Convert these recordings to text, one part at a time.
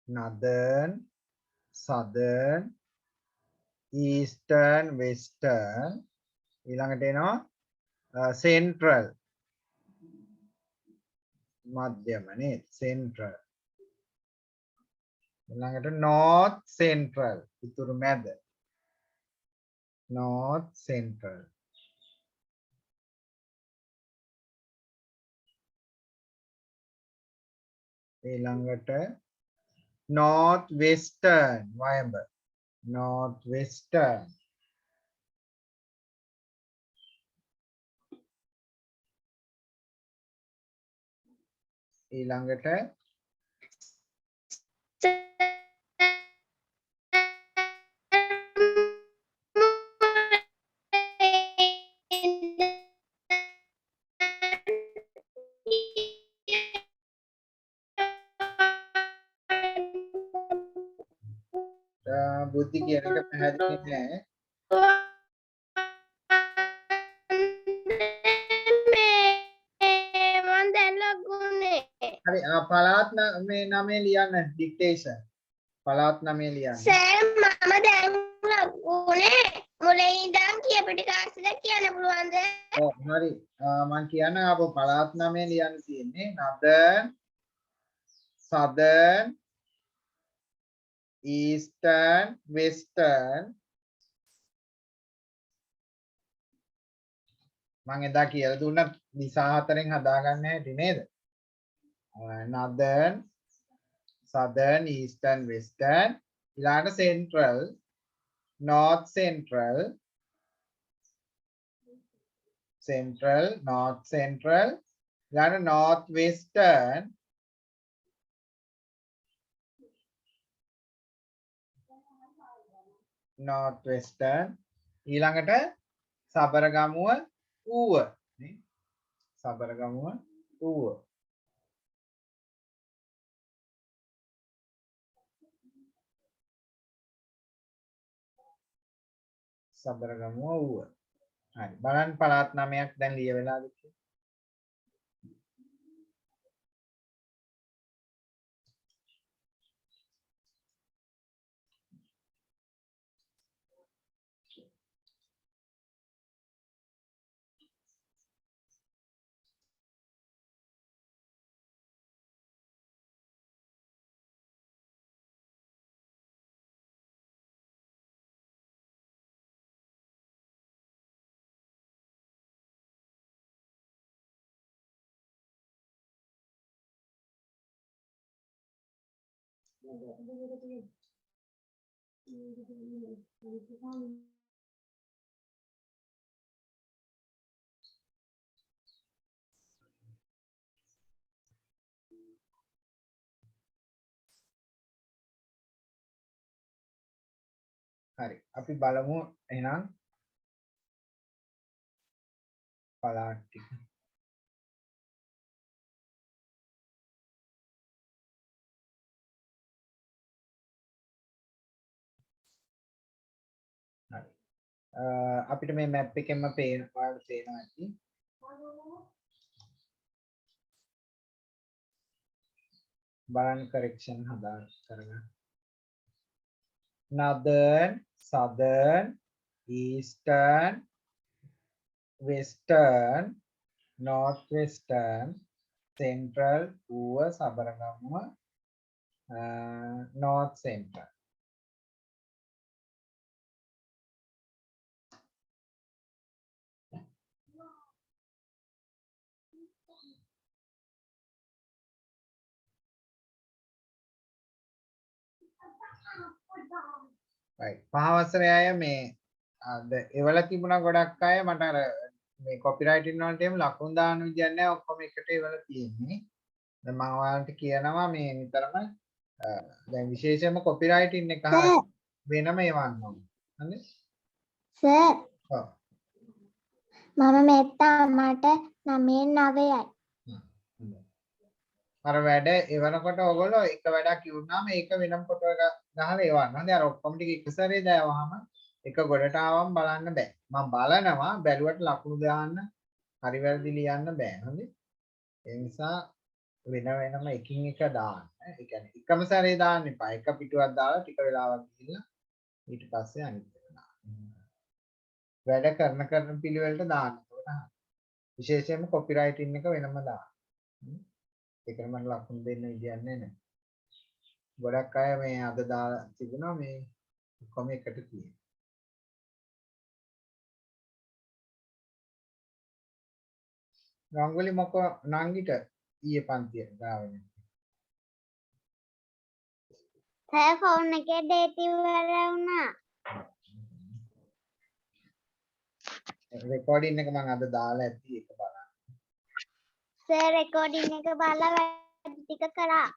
northern, southern, eastern, western. ඊළඟට එනවා central. මධ්‍යම නේද? central. ඊළඟට north central. උතුරු මැද. north central. ඊළඟට north western. වයඹ. north western. ඊළඟට බුද්ධි කියන එක පැහැදිලි නෑ. හරි පළාත් මේ නමේ ලියන්න ඩික්ටේෂන්. පළාත් නමේ ලියන්න. සර් මම දැන් ලකුණේ මුලින් ඉඳන් කියපු ටික අස්සලා කියන්න පුළුවන්ද? ඔව් හරි. මම කියන්න ආපහු පළාත් නමේ ලියන්න තියෙන්නේ northern, southern, eastern, western. මම එදා කියලා දුන්නා දිසා හතරෙන් හදාගන්න හැටි නේද? northern, southern, eastern, western. ඊළඟට central, north central, central, north central. ඊළඟට north western, north western. ඊළඟට සබරගමුව ඌව නේ. සබරගමුව ඌව. සබරගමුව ඌව. හරි. බලන්න පළාත් 9ක් දැන් ලියවෙලාද කියලා. හරි. අපි බලමු එහෙනම් පළාත් ටික. හරි. අපිට මේ මැප් එකෙන්ම පේන ඔයාලට පේනවා ඇති. බලන්න කරෙක්ෂන් හදා කරගන්න. northern, southern, eastern, western, northwestern, central, ඌව සබරගමුව, north central. right. පහවසරේ අය මේ අද එවල තිබුණා ගොඩක් අය මට අර මේ කොපිරයිටින් වලට එහෙම ලකුණු දාන්න විදියක් නැහැ ඔක්කොම එකට එවල තියෙන්නේ. දැන් මම ඔයාලට කියනවා මේ නිතරම දැන් විශේෂයෙන්ම කොපිරයිටින් එක වෙනම එවන්න ඕනේ. හරිද? සර් ඔව්. මම මෙත්තා මට 9යි. අර වැඩ එවනකොට ඔයගොල්ලෝ එක වැඩක් ඉවුනාම ඒක වෙනම කොට ගහලා එවන්න. හරි අර ඔක්කොම ටික එක සැරේ දාවහම එක ගොඩට ආවම බලන්න බෑ. මම බලනවා බැලුවට ලකුණු දාන්න හරි වැරදි ලියන්න බෑ. හරි? ඒ නිසා වෙන වෙනම එකින් එක දාන්න. ඒ කියන්නේ එකම සැරේ දාන්න එපා. එක පිටුවක් දාලා ටික වෙලාවක් ගිහිල්ලා ඊට පස්සේ අනිත් එක දාන්න. වැඩ කරන පිළිවෙලට දාන්න. එතකොට විශේෂයෙන්ම කොපිරයිටින් එක වෙනම දාන්න. ඒකට මම ලකුණු දෙන්න විදියක් නැහැ. ගොඩක් අය මේ අද දාලා තිබුණා මේ කොම එකට කියන. රංගොලි මොක නංගිට ඊයේ පන්තිය ගාවනේ. සර් ෆෝන් එකේ ඩේට් ඉවර වුණා. රෙකෝඩින් එක මම අද දාලා ඇති ඒක බලන්න. සර් රෙකෝඩින් එක බලලා වැඩ ටික කළා.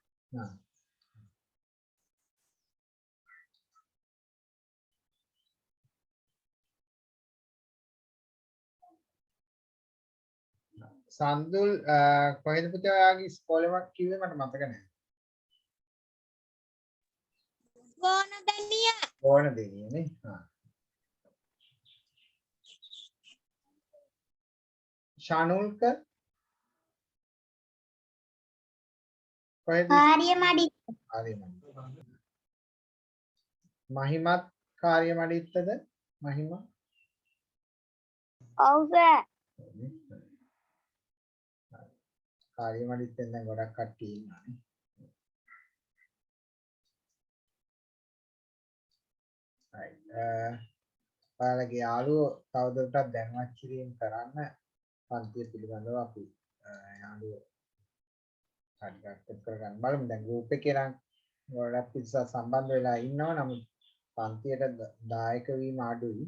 සන්දුල් කොහෙද පුතේ ඔයාගේ ඉස්කෝලේ වක් කිව්වේ මට මතක නැහැ. ගෝනදනිය. ගෝනදෙනිය නේ. ශානුල්ක කොහෙද? කාර්යමඩි. කාර්යමඩි. මහිමත් කාර්යමඩිත්තද? මහිම? ඔව් සර්. කාර්යමඩිත්තෙන් දැන් ගොඩක් කට්ටිය ඉන්නවා නේ. ඔයාලගේ යාළුවෝ තවදුරටත් දැනුවත් කිරීම කරන්න පන්තිය පිළිබඳව අපි යාළුවෝ කාර්යයක් කරගන්න බලමු. දැන් ගෲප් එකේ නම් ගොඩක් පිරිසක් සම්බන්ධ වෙලා ඉන්නවා. නමුත් පන්තියට දායක වීම අඩුයි.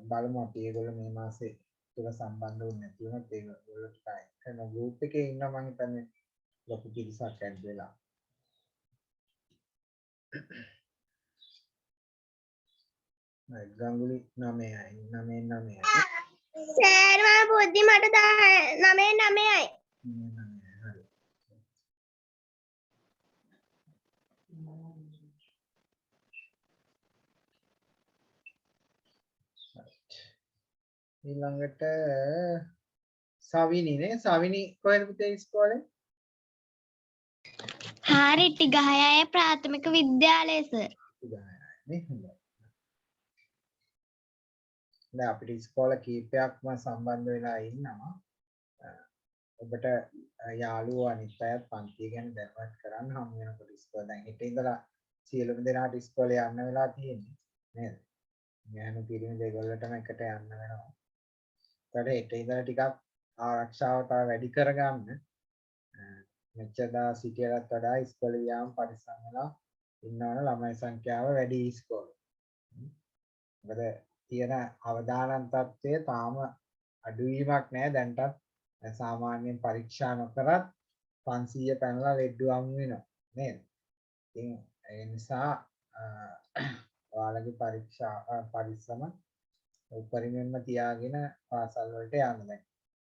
බලමු අපි ඒගොල්ලෝ මේ මාසේ තුල සම්බන්ධ වුනේ නැති වුණොත් ඒගොල්ලෝ ට්‍රයි කරන ගෲප් එකේ ඉන්නවා මම හිතන්නේ ලොකු පිරිසක් ඇඩ් වෙලා. ගංගුලි 9යි. සර් මම බුද්ධි මට 9යි. හරි. ඊළඟට සවිනි නේ. සවිනි කොහෙද පුතේ ඉස්කෝලේ? හාරිටිගහයය ප්‍රාථමික විද්‍යාලය සර්. නේ හොඳයි. දැන් අපිට ඉස්කෝල කීපයක්ම සම්බන්ධ වෙලා ඉන්නවා. ඔබට යාළුවෝ අනිත් අයත් පන්තිය ගැන දැනුවත් කරන්න හම් වෙනකොට ඉස්කෝල දැන් හෙට ඉඳලා සියලුම දෙනාට ඉස්කෝලේ යන්න වෙලා තියෙන්නේ නේද? ගෑනු පිරිමි දෙගොල්ලටම එකට යන්න වෙනවා. ඒකට හෙට ඉඳලා ටිකක් ආරක්ෂාව තව වැඩි කරගන්න මෙච්චරදා සිටියටත් වඩා ඉස්කෝලේ යාම පරිස්සම් වෙලා ඉන්නවනේ ළමයි සංඛ්‍යාව වැඩි ඉස්කෝලේ. මොකද තියෙන අවදානම් තත්ත්වය තාම අඩුවීමක් නැහැ දැන්ටත් සාමාන්‍යයෙන් පරීක්ෂා නොකරත් 500 පැනලා ලෙඩ්ඩු හමු වෙනවා නේද? ඉතින් ඒ නිසා ඔයාලගේ පරීක්ෂා පරිස්සම උපරිමයෙන්ම තියාගෙන පාසල් වලට යන්න.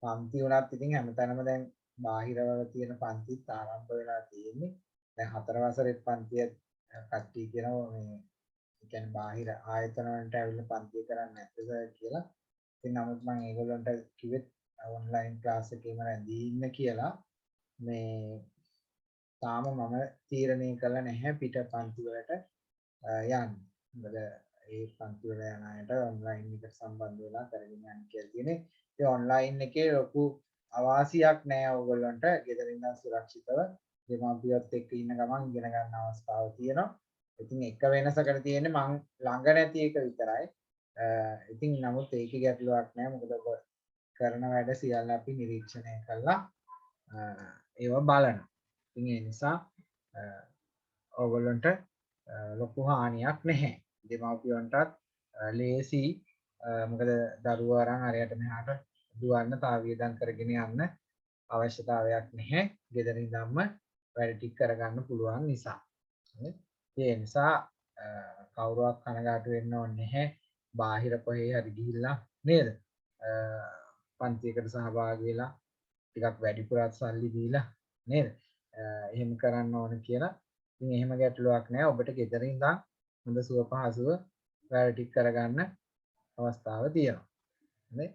දැන් පන්ති උනත් ඉතින් හැමතැනම දැන් බාහිරවල තියෙන පන්තිත් ආරම්භ වෙලා තියෙන්නේ. දැන් 4 වසරේ පන්තිය කට්ටිය කියනවා මේ කියන්නේ බාහිර ආයතන වලට ඇවිල්ලා පන්තිය කරන්නේ නැද්ද කියලා. ඉතින් නමුත් මම ඒගොල්ලන්ට කිව්වෙත් ඔන්ලයින් ක්ලාස් එකේම රැඳී ඉන්න කියලා. මේ තාම මම තීරණය කළා නැහැ පිට පන්ති වලට යන්න. මොකද ඒ පන්ති වල යන අයට ඔන්ලයින් එකට සම්බන්ධ වෙලා කරගෙන යන්න කියලා තියෙන්නේ. ඒ ඔන්ලයින් එකේ ලොකු අවාසියක් නැහැ ඕගොල්ලන්ට. ගෙදර ඉඳන් සුරක්ෂිතව දෙමාපියොත් එක්ක ඉන්න ගමන් ඉගෙන ගන්න අවස්ථාව තියෙනවා. ඉතින් එක වෙනසකට තියෙන්නේ මං ළඟ නැති එක විතරයි. ඉතින් නමුත් ඒකේ ගැටලුවක් නැහැ. මොකද කරන වැඩ සියල්ල අපි නිරීක්ෂණය කළා ඒවා බලනවා. ඉතින් ඒ නිසා ඕගොල්ලන්ට ලොකු හානියක් නැහැ. දෙමාපියන්ටත් ලේසි මොකද දරුවෝ අරන් හරියට මෙහාට දුවන්න තා වියදම් කරගෙන යන්න අවශ්‍යතාවයක් නැහැ. ගෙදර ඉඳන්ම වැඩ ටික කරගන්න පුළුවන් නිසා. ඒ නිසා කවුරුවක් කනගාටු වෙන්න ඕනේ නැහැ. බාහිර කොහේ හරි ගිහිල්ලා නේද? පන්තියකට සහභාගී වෙලා ටිකක් වැඩිපුරත් සල්ලි දීලා නේද? එහෙම කරන්න ඕන කියලා. ඉතින් එහෙම ගැටලුවක් නැහැ. ඔබට ගෙදර ඉඳන් හොඳ සුව පහසුව වැඩ ටික කරගන්න අවස්ථාව තියෙනවා. හරි?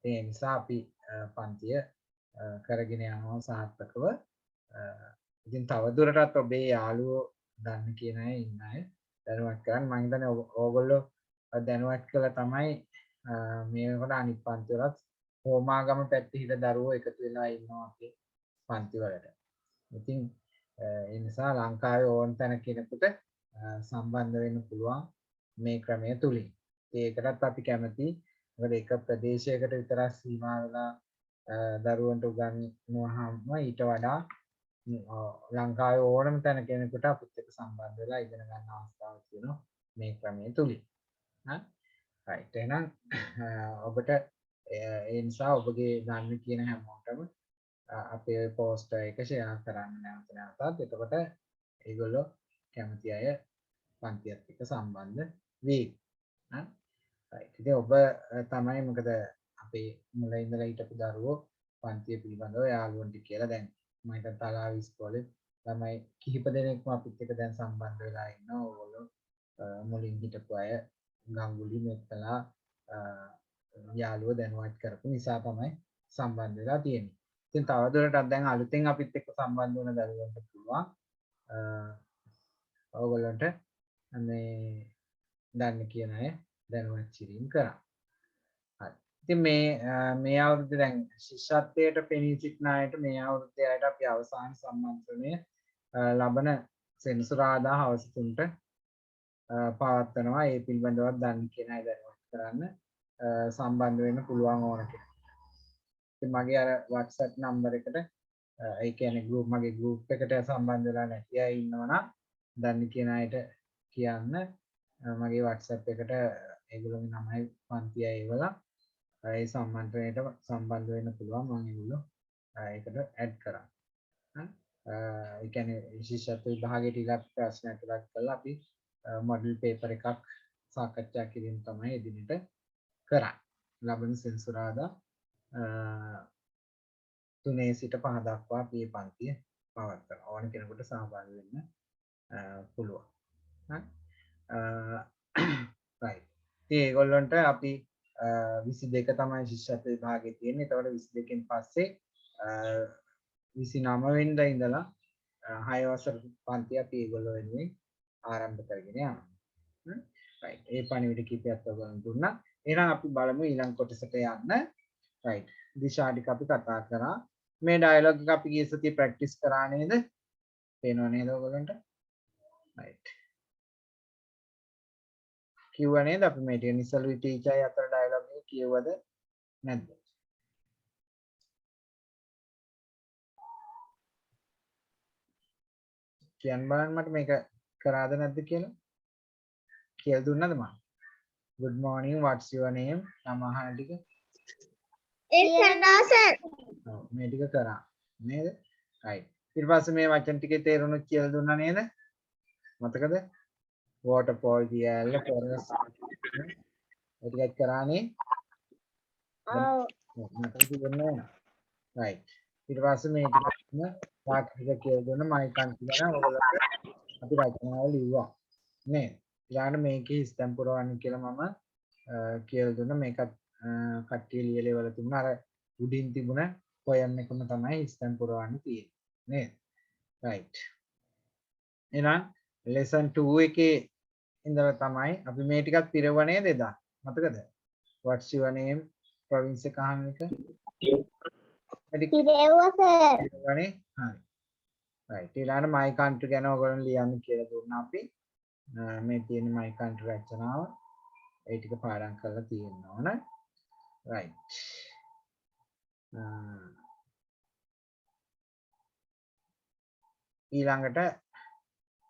ඒ නිසා අපි පන්තිය කරගෙන යනවා සාර්ථකව. ඉතින් තව දුරටත් ඔබේ යාළුවෝ දන්න කියන අය ඉන්න අය දැනුවත් කරන්න. මම හිතන්නේ ඕගොල්ලෝ දැනුවත් කළා තමයි මේකට අනිත් පන්ති වලත් හෝමාගම පැත්තේ හිට දරුවෝ එකතු වෙලා ඉන්නවා අපේ පන්ති වලට. ඉතින් ඒ නිසා ලංකාවේ ඕන තැන කෙනෙකුට සම්බන්ධ වෙන්න පුළුවන් මේ ක්‍රමය තුලින්. ඒකටත් අපි කැමතියි. මොකද එක ප්‍රදේශයකට විතරක් සීමා වෙලා දරුවන්ට උගන්වනවාම ඊට වඩා ලංකාවේ ඕනම තැන කෙනෙකුට අපිත් එක්ක සම්බන්ධ වෙලා ඉගෙන ගන්න අවස්ථාවක් තියෙනවා මේ ක්‍රමය තුලින්. හරි. right. එහෙනම් ඔබට ඒ නිසා ඔබගේ ගන්න කියන හැමෝටම අපේ පෝස්ටර් එක ෂෙයා කරන්න නැවත. එතකොට ඒගොල්ලෝ කැමති අය පන්තියත් එක්ක සම්බන්ධ වෙයි. right. ඉතින් ඔබ තමයි මොකද අපේ මුලින් ඉඳලා හිටපු දරුවෝ පන්තිය පිළිබඳව යාළුවන්ට කියලා දැන් මම හිතන තලාව ඉස්කෝලේ ළමයි කිහිප දෙනෙක්ම අපිත් එක්ක දැන් සම්බන්ධ වෙලා ඉන්නවා. ඕගොල්ලෝ මුලින් හිටපු අය ගංගුලි මෙත්තලා යාළුවෝ දැනුවත් කරපු නිසා තමයි සම්බන්ධ වෙලා තියෙන්නේ. ඉතින් තවදුරටත් දැන් අලුතෙන් අපිත් එක්ක සම්බන්ධ වෙන දරුවන්ට පුළුවන් ඕගොල්ලන්ට මේ දන්න කියන අය දැනුවත් කිරීම කරා. හරි. ඉතින් මේ අවුරුද්දේ දැන් ශිෂ්‍යත්වයට පෙනී සිටින අයට මේ අවුරුද්දේ අයට අපි අවසාන සම්මන්ත්‍රණය ලබන සෙනසුරාදා හවස 3ට පවත්වනවා. ඒ පිළිබඳව දන්න කියන අය දැනුවත් කරන්න සම්බන්ධ වෙන්න පුළුවන් ඕන කෙනෙක්. ඉතින් මගේ අර WhatsApp නම්බර එකට ඒ කියන්නේ මගේ group එකට සම්බන්ධ වෙලා නැති අය ඉන්නවනම් දන්න කියන අයට කියන්න මගේ WhatsApp එකට ඒගොල්ලෝගේ නමයි පන්තිය ඒවලා ඒ සම්මන්ත්‍රණයට සම්බන්ධ වෙන්න පුළුවන්. මම ඒගොල්ලෝ ඒකට ඇඩ් කරා. ඒ කියන්නේ විශේෂත්ව විභාගයට ඉලක්ක ප්‍රශ්නයක් ඉලක්ක කරලා අපි මොඩල් පේපර් එකක් සාකච්ඡා කිරීම තමයි එදිනට කරන්නේ. ලබන සෙනසුරාදා 3 සිට 5 දක්වා අපි මේ පන්තිය පවත්වනවා. ඕන කෙනෙකුට සහභාගී වෙන්න පුළුවන්. හරි. right. ඉතින් ඒගොල්ලන්ට අපි 22 තමයි ශිෂ්‍යත්ව විභාගේ තියෙන්නේ. ඒතකොට 22කින් පස්සේ 29 වෙනිදා ඉඳලා 6 වසර පන්ති අපි ඒගොල්ලෝ වෙනුවෙන් ආරම්භ කරගෙන යනවා. right. ඒ පණිවිඩ කිහිපයක් ඔයගොල්ලන් දුන්නා. එහෙනම් අපි බලමු ඊළඟ කොටසට යන්න. right. දිශා ටික අපි කතා කරා. මේ ඩයලොග් එක අපි ගිය සතියේ ප්‍රැක්ටිස් කරා නේද? පේනව නේද ඔයගොල්ලන්ට? right. කිව්වා නේද අපි මේ ටික නිසලුයි ටීචර්යි අතර ඩයලොග් එක කියවද නැද්ද? කියන්න බලන්න මට මේක කරාද නැද්ද කියලා. කියලා දුන්නද මම? good morning, what's your name? නම අහන ටික. ඔව් මේ ටික කරා නේද? right. ඊට පස්සේ මේ වචන ටිකේ තේරුණු කියලා දුන්නා නේද? මතකද? waterfall කියල්ල forest ඒ ටිකක් කරානේ. මතක තිබුණේ නැහැ. right. ඊට පස්සේ මේ ටිකම වාක්‍ය ටික කියලා දුන්න මයි කන්ති ගැන ඔයගොල්ලෝ අපි රචනාව ලිව්වා නේද? ඊළඟට මේකේ ස්ටැම්ප් පුරවන්න කියලා මම කියලා දුන්න මේකත් කට්ටිය ලියලා ඉවර තිබුණා. අර උඩින් තිබුණ පොයම් එකම තමයි ස්ටැම්ප් පුරවන්න තියෙන්නේ නේද? right. එහෙනම් lesson 2 එකේ ඉඳලා තමයි අපි මේ ටිකත් පිරව නේද එදා? මතකද? what's your name? province එක අහන එක. පිරෙව්වා සර්. පිරවනේ. හරි. right. ඊළඟට my country ගැන ඔයගොල්ලෝ ලියන්න කියලා දුන්නා අපි. මේ තියෙන my country රචනාව. ඒ ටික පාඩම් කරලා තියෙන්න ඕන. right. ඊළඟට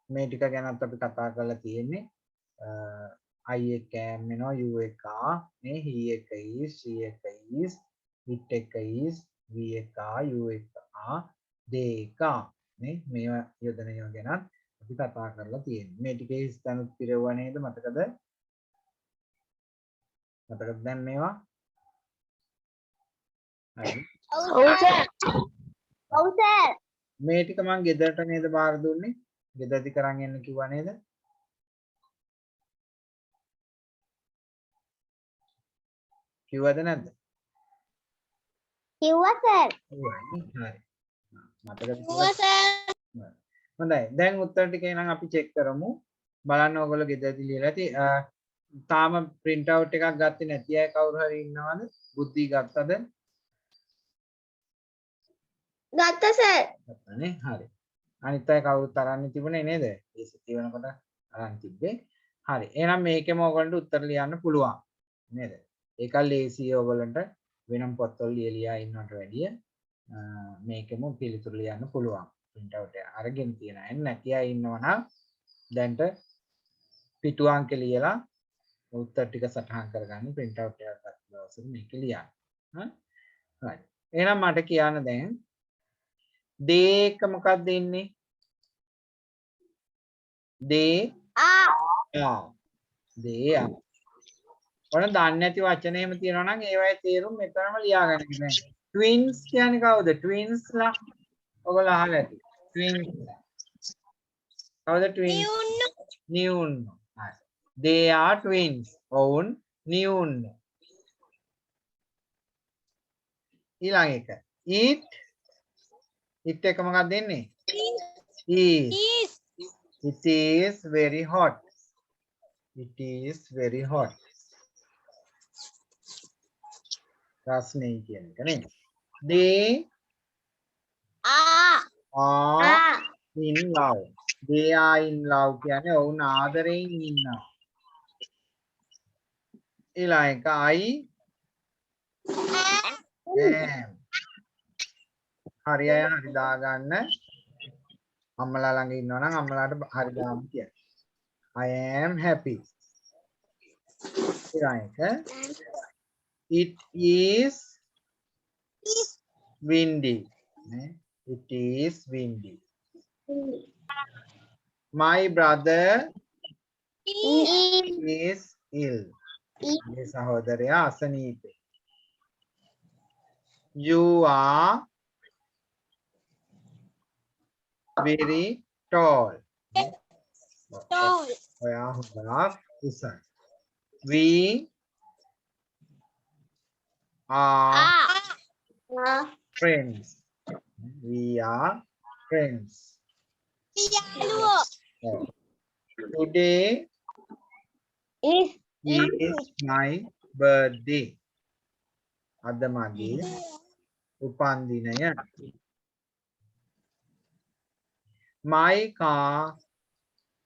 මේ ටික ගැනත් අපි කතා කරලා තියෙන්නේ. I එක am වෙනවා U එක A මේ he එක is she එක is it එක is we එක A U එක A they එක A නේ මේවා යොදන ඒවා ගැන අපි කතා කරලා තියෙන්නේ. මේ ටිකේ ස්ථානුත් පිරෙවුවා නේද? මතකද? මතකද දැන් මේවා? හරි. ඔව් සර්. මේ ටික මම ගෙදරට නේද බාර දුන්නේ? ගෙදරදි කරන් එන්න කිව්වා නේද? කිව්වද නැද්ද? කිව්වා සර්. හරි. මතකද කිව්වා සර්. හොඳයි. දැන් උත්තර ටික එහෙනම් අපි චෙක් කරමු. බලන්න ඕගොල්ලෝ ගෙදරදී ලියලා ඇති. තාම print out එකක් ගත්තේ නැති අය කවුරු හරි ඉන්නවද? බුද්ධි ගත්තද? ගත්තා සර්. ගත්තනේ. හරි. අනිත් අය කවුරුත් අරන් තිබුණේ නේද? ඒ සිටි වෙනකොට අරන් තිබ්බේ. හරි. එහෙනම් මේකෙම ඕගොල්ලන්ට උත්තර ලියන්න පුළුවන්. නේද? ඒක ලේසියි ඕගොල්ලන්ට වෙනම පොත්වල ලියලා ඉන්නවට වැඩිය මේකෙම පිළිතුරු ලියන්න පුළුවන්. print out එක අරගෙන තියන අය නැති අය ඉන්නවනම් දැන්ට පිටු අංක ලියලා උත්තර ටික සටහන් කරගන්න print out එකක් ගන්න දවසට මේක ලියන්න. හරි. එහෙනම් මට කියන්න දැන් දේ එක මොකක්ද ඉන්නේ? දේ ආ දේ ආ. ඔන්න දන්නේ නැති වචන එහෙම තියෙනවා නම් ඒවයේ තේරුම් මෙතනම ලියා ගන්න කිව්වේ. ට්වින්ස් කියන්නේ කවුද? ට්වින්ස්ලා ඔයගොල්ලෝ අහලා ඇති. ට්වින්ස්. කවුද ට්වින්ස්? නියුන්නු. හරි. They are twins. ඔවුන් නියුන්නු. ඊළඟ එක. it එක මොකක්ද දෙන්නේ? is. It is very hot. It is very hot. රස්නේ කියන එක නේ. They are in love. They are in love කියන්නේ ඔවුන් ආදරයෙන් ඉන්නවා. ඊළඟ එක I am. හරි අය හරි දාගන්න. අම්මලා ළඟ ඉන්නවා නම් අම්මලාට හරි දාන්න කියන්න. I am happy. ඊළඟ එක it is windy. It is windy. My brother is ill. මේ සහෝදරයා අසනීපේ. You are very tall. ඔයා හුඟක් උසයි. We are friends. We are friends. Today is my birthday. අද මගේ උපන්දිනය. My car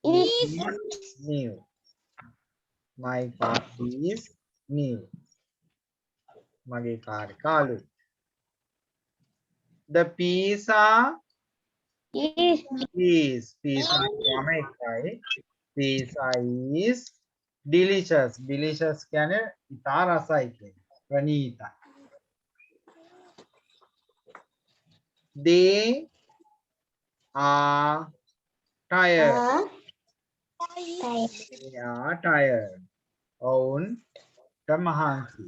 is new. My car is new. මගේ car කාලුයි. The pizza is pizza කියම එකයි. Pizza is delicious. Delicious කියන්නේ ඉතා රසයි කියන්නේ. ප්‍රණීතයි. They are tired. They are tired. ඔවුන් මහන්සි.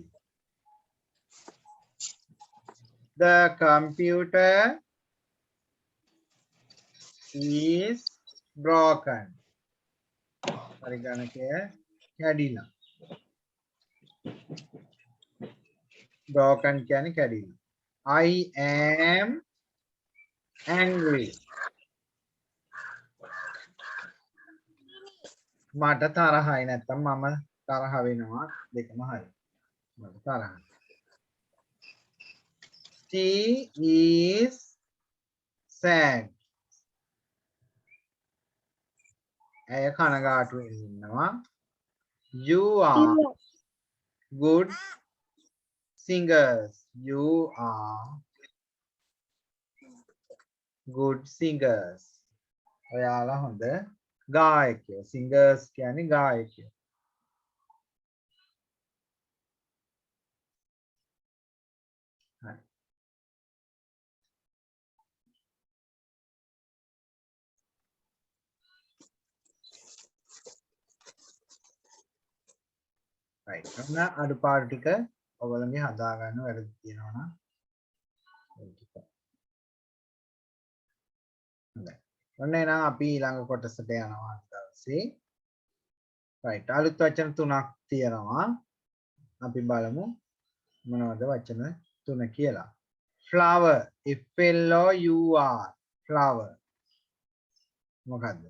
The computer is broken. පරිගණකය කැඩිලා. Broken කියන්නේ කැඩිලා. I am angry. මට තරහයි නැත්තම් මම තරහ වෙනවා දෙකම හරි. මට තරහයි. She is sad. ඇය කනගාටුවෙන් ඉන්නවා. You are good singers. You are good singers. ඔයාලා හොඳ ගායකයෝ. Singers කියන්නේ ගායකයෝ. හරි. right. ඔන්න අඩුපාඩු ටික ඔයගොල්ලන්ගේ හදා ගන්න වැරදි තියෙනවා නම් ඒ ටික. හොඳයි. ඔන්න එහෙනම් අපි ඊළඟ කොටසට යනවා දවසේ. right. අලුත් වචන තුනක් තියෙනවා. අපි බලමු මොනවද වචන තුන කියලා. flower FLOUR flower මොකද්ද?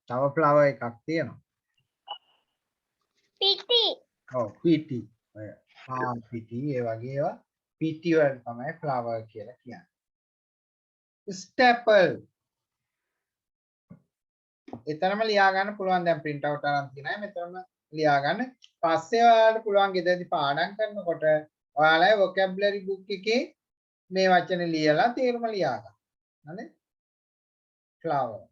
තව flower එකක් තියෙනවා. පිටි ඔව් පිටි. ඔය පාන් පිටි ඒ වගේ ඒවා පිටි වල තමයි flower කියලා කියන්නේ. staple එතරම් ලියා ගන්න පුළුවන් දැන් print out අරන් තියෙනවා මෙතරම් ලියා ගන්න පස්සේ ඔයාලට පුළුවන් ගෙදරදී පාඩම් කරනකොට ඔයාලගේ vocabulary book එකේ මේ වචන ලියලා තේරුම ලියා ගන්න. හරි? flower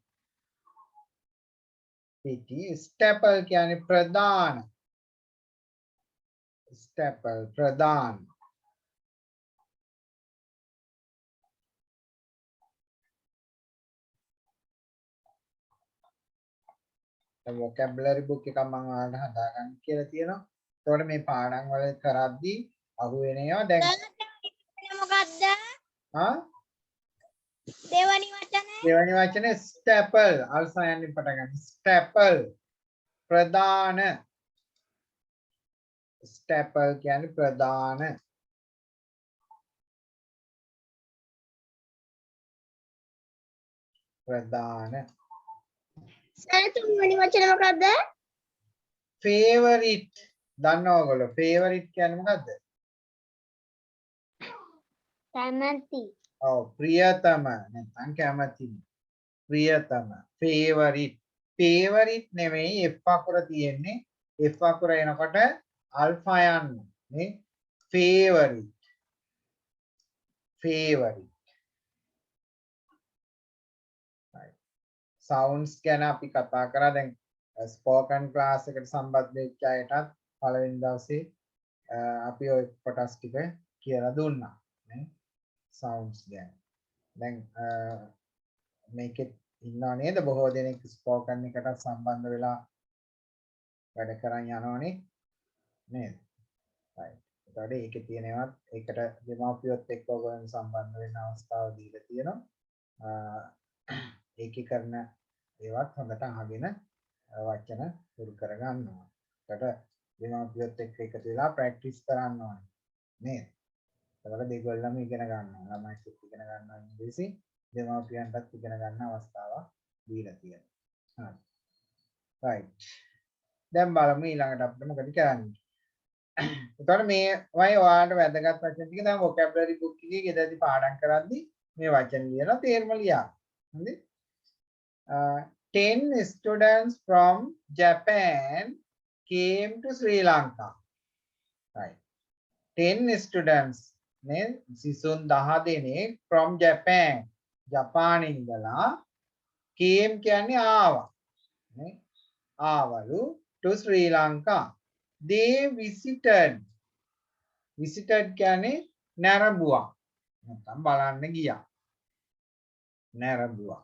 පිටි staple කියන්නේ ප්‍රධාන staple ප්‍රධාන vocabulary book එකක් මම ඔයාලට හදාගන්න කියලා තියෙනවා. එතකොට මේ පාඩම් වල කරද්දී අහුවෙන ඒවා දැන් මොකද්ද දෙවනි වචනේ දෙවැනි වචනේ staple අල්සයන්ෙන් පටන් ගන්න staple ප්‍රධාන staple කියන්නේ ප්‍රධාන ප්‍රධාන සර තුන්වෙනි වචනේ මොකද්ද favorite දන්නව ඔයගොල්ලෝ favorite කියන්නේ මොකද්ද? කැමැති ඔව් ප්‍රියතම නැත්නම් කැමති ප්‍රියතම favorite favorite නෙමෙයි F අකුර තියෙන්නේ F අකුර එනකොට alpha යන්න නේ favorite sounds ගැන අපි කතා කරා දැන් spoken class එකට සම්බන්ධ වෙච්ච අයටත් පළවෙනි දවසේ අපි ওই කොටස් ටික කියලා දුන්නා නේ sounds ගැන දැන් මේකෙත් ඉන්නව නේද බොහෝ දෙනෙක් spoken එකට සම්බන්ධ වෙලා වැඩ කරන් යනවනේ නේද right එතකොට ඒකේ තියෙනවත් ඒකට දෙමාපියොත් එක්ක ඔයගොල්ලන් සම්බන්ධ වෙන්න අවස්ථාව දීලා තියෙනවා ඒකේ කරන ඒවත් හොඳට අහගෙන වචන පුරු කර ගන්නවා. එතකොට දෙමාපියොත් එක්ක එකතු වෙලා ප්‍රැක්ටිස් කරන්න ඕනේ. නේද? එතකොට දෙගොල්ලම ඉගෙන ගන්නවා. ළමයිත් ඉගෙන ගන්නවා ඉංග්‍රීසි. දෙමාපියන්ටත් ඉගෙන ගන්න අවස්ථාවක් දීලා තියෙනවා. හරි. right. දැන් බලමු ඊළඟට අපිට මොකද කරන්නේ. එතකොට මේ වයි ඔයාලට වැදගත් වචන ටික දැන් vocabulary book එකේ ගෙදරදී පාඩම් කරද්දී මේ වචන ලියලා තේරුම ලියන්න. හරිද? 10 students from Japan came to Sri Lanka. Right. 10 students ne sisun 10 denek from Japan. Japan indala came කියන්නේ ආවා. නේ? ආවලු to Sri Lanka. They visited. Visited කියන්නේ නැරඹුවා. නැත්නම් බලන්න ගියා. නැරඹුවා.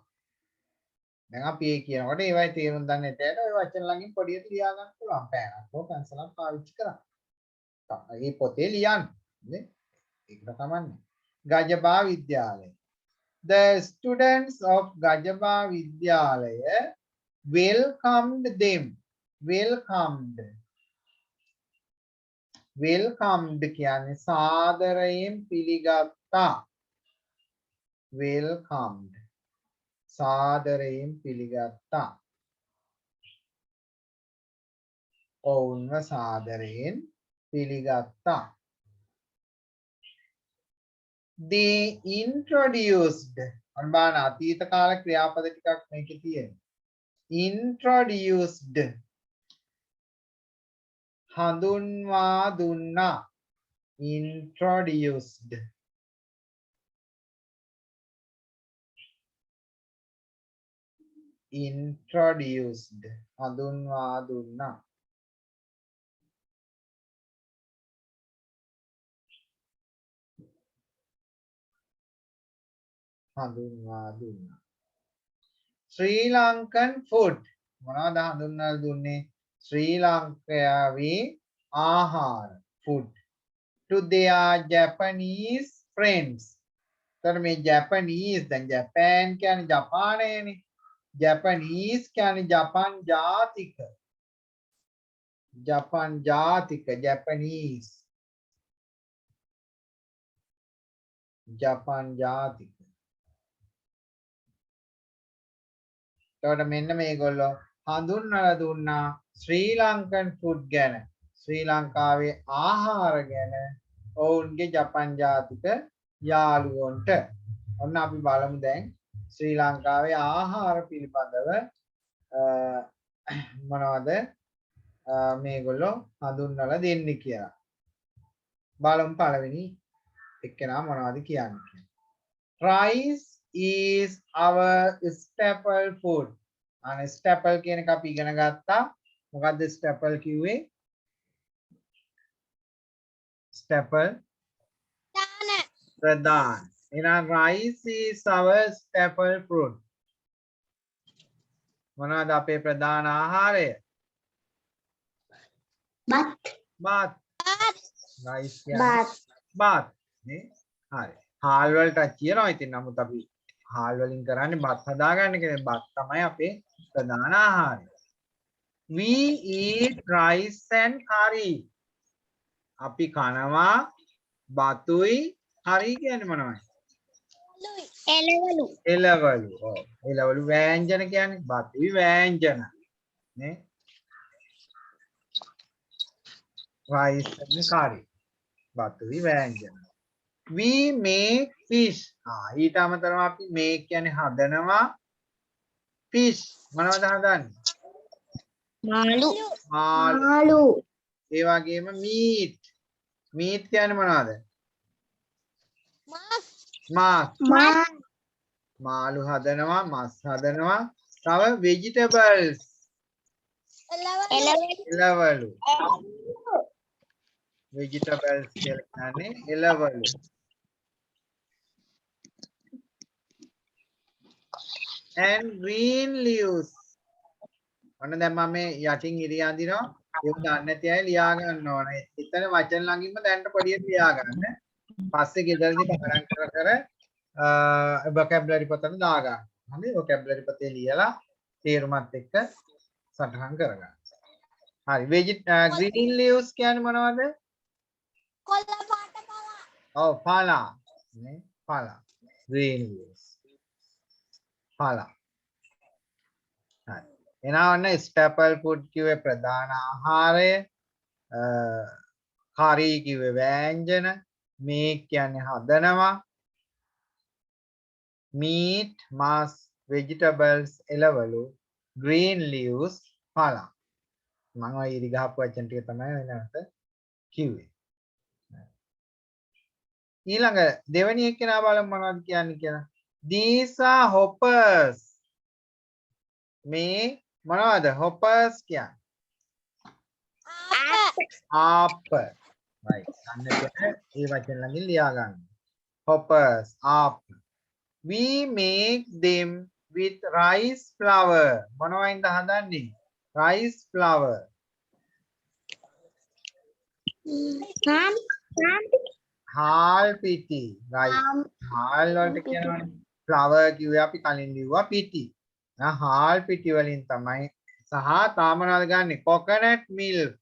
දැන් අපි ඒ කියනකොට ඒවයි තේරුම් ගන්න ඇටයට ඔය වචන ළඟින් පොඩියට ලියා ගන්න පුළුවන් පෑනක් හෝ පැන්සලක් පාවිච්චි කරලා. මේ පොතේ ලියන්න නේ. ඒකට කමන්නේ. ගජබා විද්‍යාලය. The students of Gajaba Vidyalaya welcomed them. Welcomed කියන්නේ සාදරයෙන් පිළිගත්තා. Welcomed සාදරයෙන් පිළිගත්තා. ඔවුන්ව සාදරයෙන් පිළිගත්තා. They introduced අන්බාන අතීත කාල ක්‍රියාපද ටිකක් මේකේ තියෙනවා. Introduced හඳුන්වා දුන්නා. Introduced introduced හඳුන්වා දුන්නා. හඳුන්වා දුන්නා. ශ්‍රී ලංකන් food මොනවද හඳුන්වලා දුන්නේ? ශ්‍රී ලංකාවේ ආහාර food to their Japanese friends. තර මේ Japanese දැන් ජපාන් කියන්නේ ජපානයනේ. Japanese කියන්නේ ජපන් ජාතික. Japanese ජපන් ජාතික. එතකොට මෙන්න මේගොල්ලෝ හඳුන්වලා දුන්නා ශ්‍රී ලංකන් ෆුඩ් ගැන. ශ්‍රී ලංකාවේ ආහාර ගැන ඔවුන්ගේ ජපන් ජාතික යාළුවන්ට. ඔන්න අපි බලමු දැන් ශ්‍රී ලංකාවේ ආහාර පිළිබඳව මොනවද මේගොල්ලෝ හඳුන්වලා දෙන්නේ කියලා. බලමු පළවෙනි එක්කෙනා මොනවද කියන්නේ. Rice is our staple food. අනේ staple කියන එක අපි ඉගෙන ගත්තා. මොකද්ද staple කිව්වේ? staple ප්‍රධාන. එහෙනම් rice is our staple food. මොනවද අපේ ප්‍රධාන ආහාරය? බත්. rice කියන්නේ බත් නේ. හරි. හාල් වලට කියනවා ඉතින් නමුත් අපි හාල් වලින් කරන්නේ බත් හදාගන්න කියන්නේ බත් තමයි අපේ ප්‍රධාන ආහාරය. We eat rice and curry. අපි කනවා බතුයි curry කියන්නේ මොනවද? එළවලු. ඔව්. එළවලු වෑංජන කියන්නේ බතුයි වෑංජන නේ. rice and curry. බතුයි වෑංජන. We make fish. ඊට අමතරව අපි make කියන්නේ හදනවා. fish මොනවද හදන්නේ? මාළු. ඒ වගේම meat. meat කියන්නේ මොනවද? මාස්. මාළු හදනවා, මස් හදනවා. තව vegetables. එළවලු. vegetables කියලා කියන්නේ එළවලු. and green leaves. ඔන්න දැන් මම මේ යටින් ඉරි අඳිනවා. ඒක දන්නේ නැති අය ලියා ගන්න ඕනේ. එතන වචන ළඟින්ම දැන්ට පොඩියට ලියා ගන්න. පස්සේ ගෙදරදී පාඩම් කර vocabulary පොතට දා ගන්න. හරි vocabulary පොතේ ලියලා තේරුමත් එක්ක සටහන් කරගන්න. හරි green leaves කියන්නේ මොනවද? කොළ පාට පලා. ඔව් පලා. නේ පලා. green leaves. පලා. හරි. එනවා staple food කිව්වේ ප්‍රධාන ආහාරය. curry කිව්වේ වෑංජන. make කියන්නේ හදනවා. meat mass vegetables එළවලු green leaves පලා. මම ඔය ඉරි ගහපු වචන ටික තමයි වෙනකට කිව්වේ. ඊළඟ දෙවෙනි එක්කෙනා බලමු මොනවද කියන්නේ කියලා. These are hoppers. මේ මොනවද hoppers කියන්නේ? apple. right. අන්නේට ඒ වචන ළඟින් ලියා ගන්න. hoppers apple. We make them with rice flour. මොනවයින්ද හදන්නේ? rice flour. හාල් පිටි. right. හාල් වලට කියනවනේ flour කිව්වේ අපි කලින් ලිව්වා පිටි. හාල් පිටි වලින් තමයි සහ තාමනවාද ගන්නෙ coconut milk.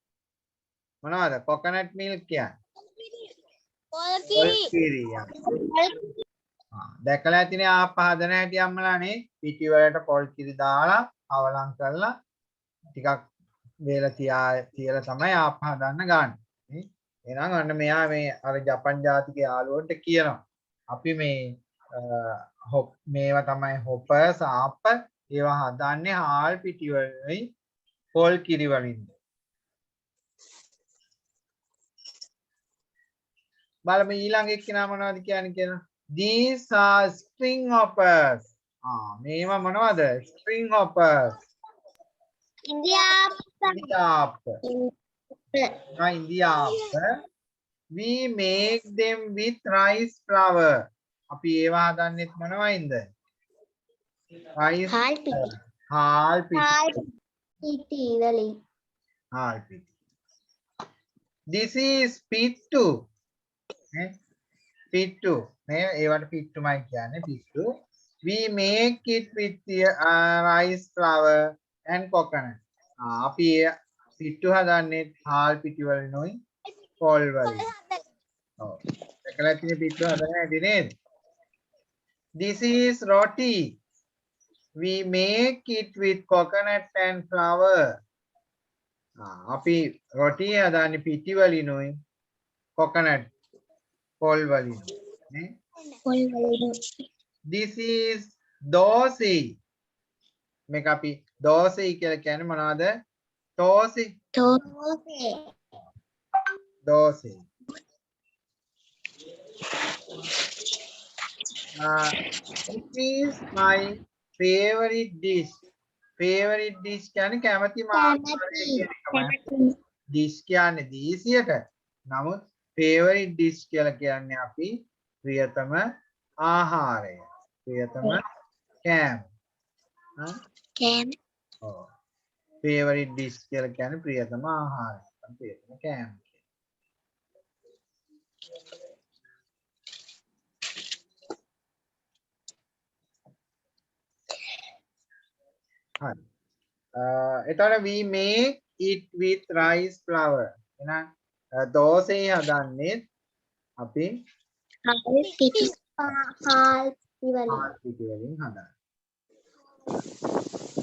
මොනවද coconut milk කියන්නේ? පොල්කිරි. දැකලා ඇතිනේ ආප්ප හදන හැටි අම්මලානේ පිටි වලට පොල්කිරි දාලා අවලං කරලා ටිකක් වේලා තියලා තමයි ආප්ප හදන්න ගන්න. එහෙනම් අන්න මෙයා මේ අර ජපන් ජාතික යාළුවන්ට කියනවා. අපි මේ මේවා තමයි hoppers ආප්ප ඒවා හදන්නේ හාල් පිටි වලින් පොල්කිරි වලින්. බලමු ඊළඟ එක්කෙනා මොනවද කියන්නේ කියලා. These are string hoppers. මේවා මොනවද? string hoppers. ඉන්දියාප්ප. We make them with rice flour. අපි ඒවා හදන්නෙත් මොනවයින්ද? rice හාල් පිටි වලින්. හාල් පිටි. This is pittu. pittu. මේ ඒවට පිට්ටුමයි කියන්නේ පිට්ටු. We make it with rice flour and coconut. අපි පිට්ටු හදන්නේ හාල් පිටි වලිනුයි පොල් වලින්. ඔව්. දැකලා තියෙන පිට්ටුව හදන්න ඇති නේද? This is roti. We make it with coconut and flour. අපි රොටි හදන්නේ පිටි වලිනුයි coconut පොල් වලිනුයි නේ. This is dosi. මේක අපි දෝසයි කියලා කියන්නේ මොනවද? තෝසි. දෝසි. It is my favorite dish. Favorite dish කියන්නේ කැමතිම ආහාරය කියන එකමයි. dish කියන්නේ දීසියට. නමුත් favorite dish කියලා කියන්නේ අපි ප්‍රියතම ආහාරය. ප්‍රියතම කෑම. ඔව්. favorite dish කියලා කියන්නේ ප්‍රියතම ආහාරය. ප්‍රියතම කෑම. Hi. එතකොට we make it with rice flour. එහෙනම් දෝසෙ හදන්නේ අපි පිටි වලින් හදන්නේ.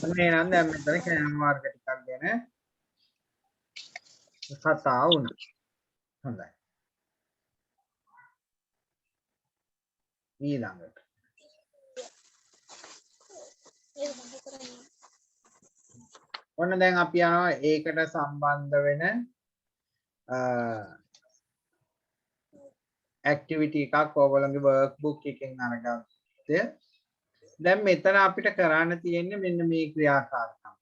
අනේ නම් දැන් මෙතන කෑම වර්ග ටිකක් ගැන කතා වුණා. හොඳයි. ඊළඟට ඔන්න දැන් අපි යනවා ඒකට සම්බන්ධ වෙන ඇක්ටිවිටි එකක් ඕගොල්ලෝගේ වර්ක් බුක් එකෙන් අරගත්තේ. දැන් මෙතන අපිට කරන්න තියෙන්නේ මෙන්න මේ ක්‍රියාකාරකම්.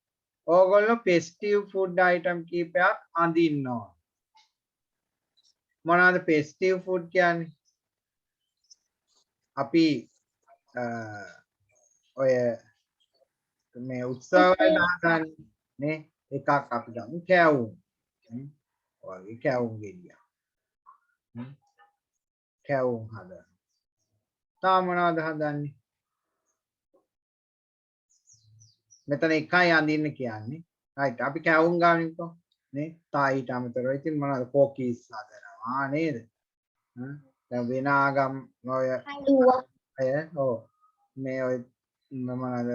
ඕගොල්ලෝ ෆෙස්ටිව් ෆුඩ් අයිටම් කීපයක් අඳින්න ඕන. මොනවාද ෆෙස්ටිව් ෆුඩ් කියන්නේ? අපි ඔය මේ උත්සවවල දාන්නේ නේ එකක් අපි ගමු කැවුම්. ඔයගේ කැවුම් ගෙඩියක්. කැවුම් හදන්න. තා මොනවද හදන්නේ? මෙතන එකයි අඳින්න කියන්නේ. right අපි කැවුම් ගන්නකො නේ. තා ඊට අමතරව ඉතින් මොනවද කෝකීස් හදනවා නේද? දැන් වෙන ආගම් ඔය ඔව් මේ ඔය මොනවද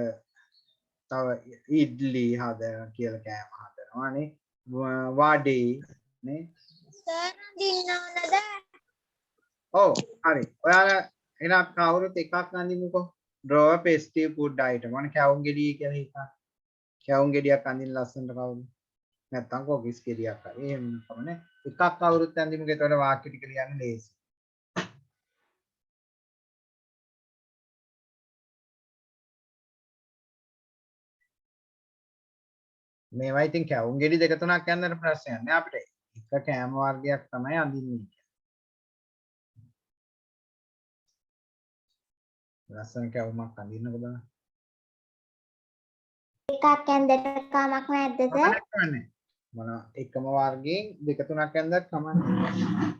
තව ඉඩ්ලි හදනවා කියලා කෑම හදනවා නේ. වඩේ නේ. සර් අඳින්න ඕනද? ඔව් හරි. ඔයාලා එහෙනම් කවුරුත් එකක් අඳින්නකෝ. draw a festive food item. මොන කැවුම් ගෙඩිය කියලා හිතා. කැවුම් ගෙඩියක් අඳින්න ලස්සනට කවුද? නැත්තම් කොකිස් ගෙඩියක් හරි. එහෙම කමනේ. එකක් කවුරුත් අඳින්නකෝ. ඒතකොට වාක්‍ය ටික ලියන්න ලේසි. මේවා ඉතින් කැවුම් ගෙඩි දෙක තුනක් යන්නට ප්‍රශ්නයක් නෑ අපිට. එක කෑම වර්ගයක් තමයි අඳින්නේ. ලස්සන කැවුමක් අඳින්නකෝ බලන්න. එකක් ඇන්දට කමක් නැද්ද සර්? මොන එකම වර්ගයෙන් දෙක තුනක් ඇන්දත් කමන්නේ.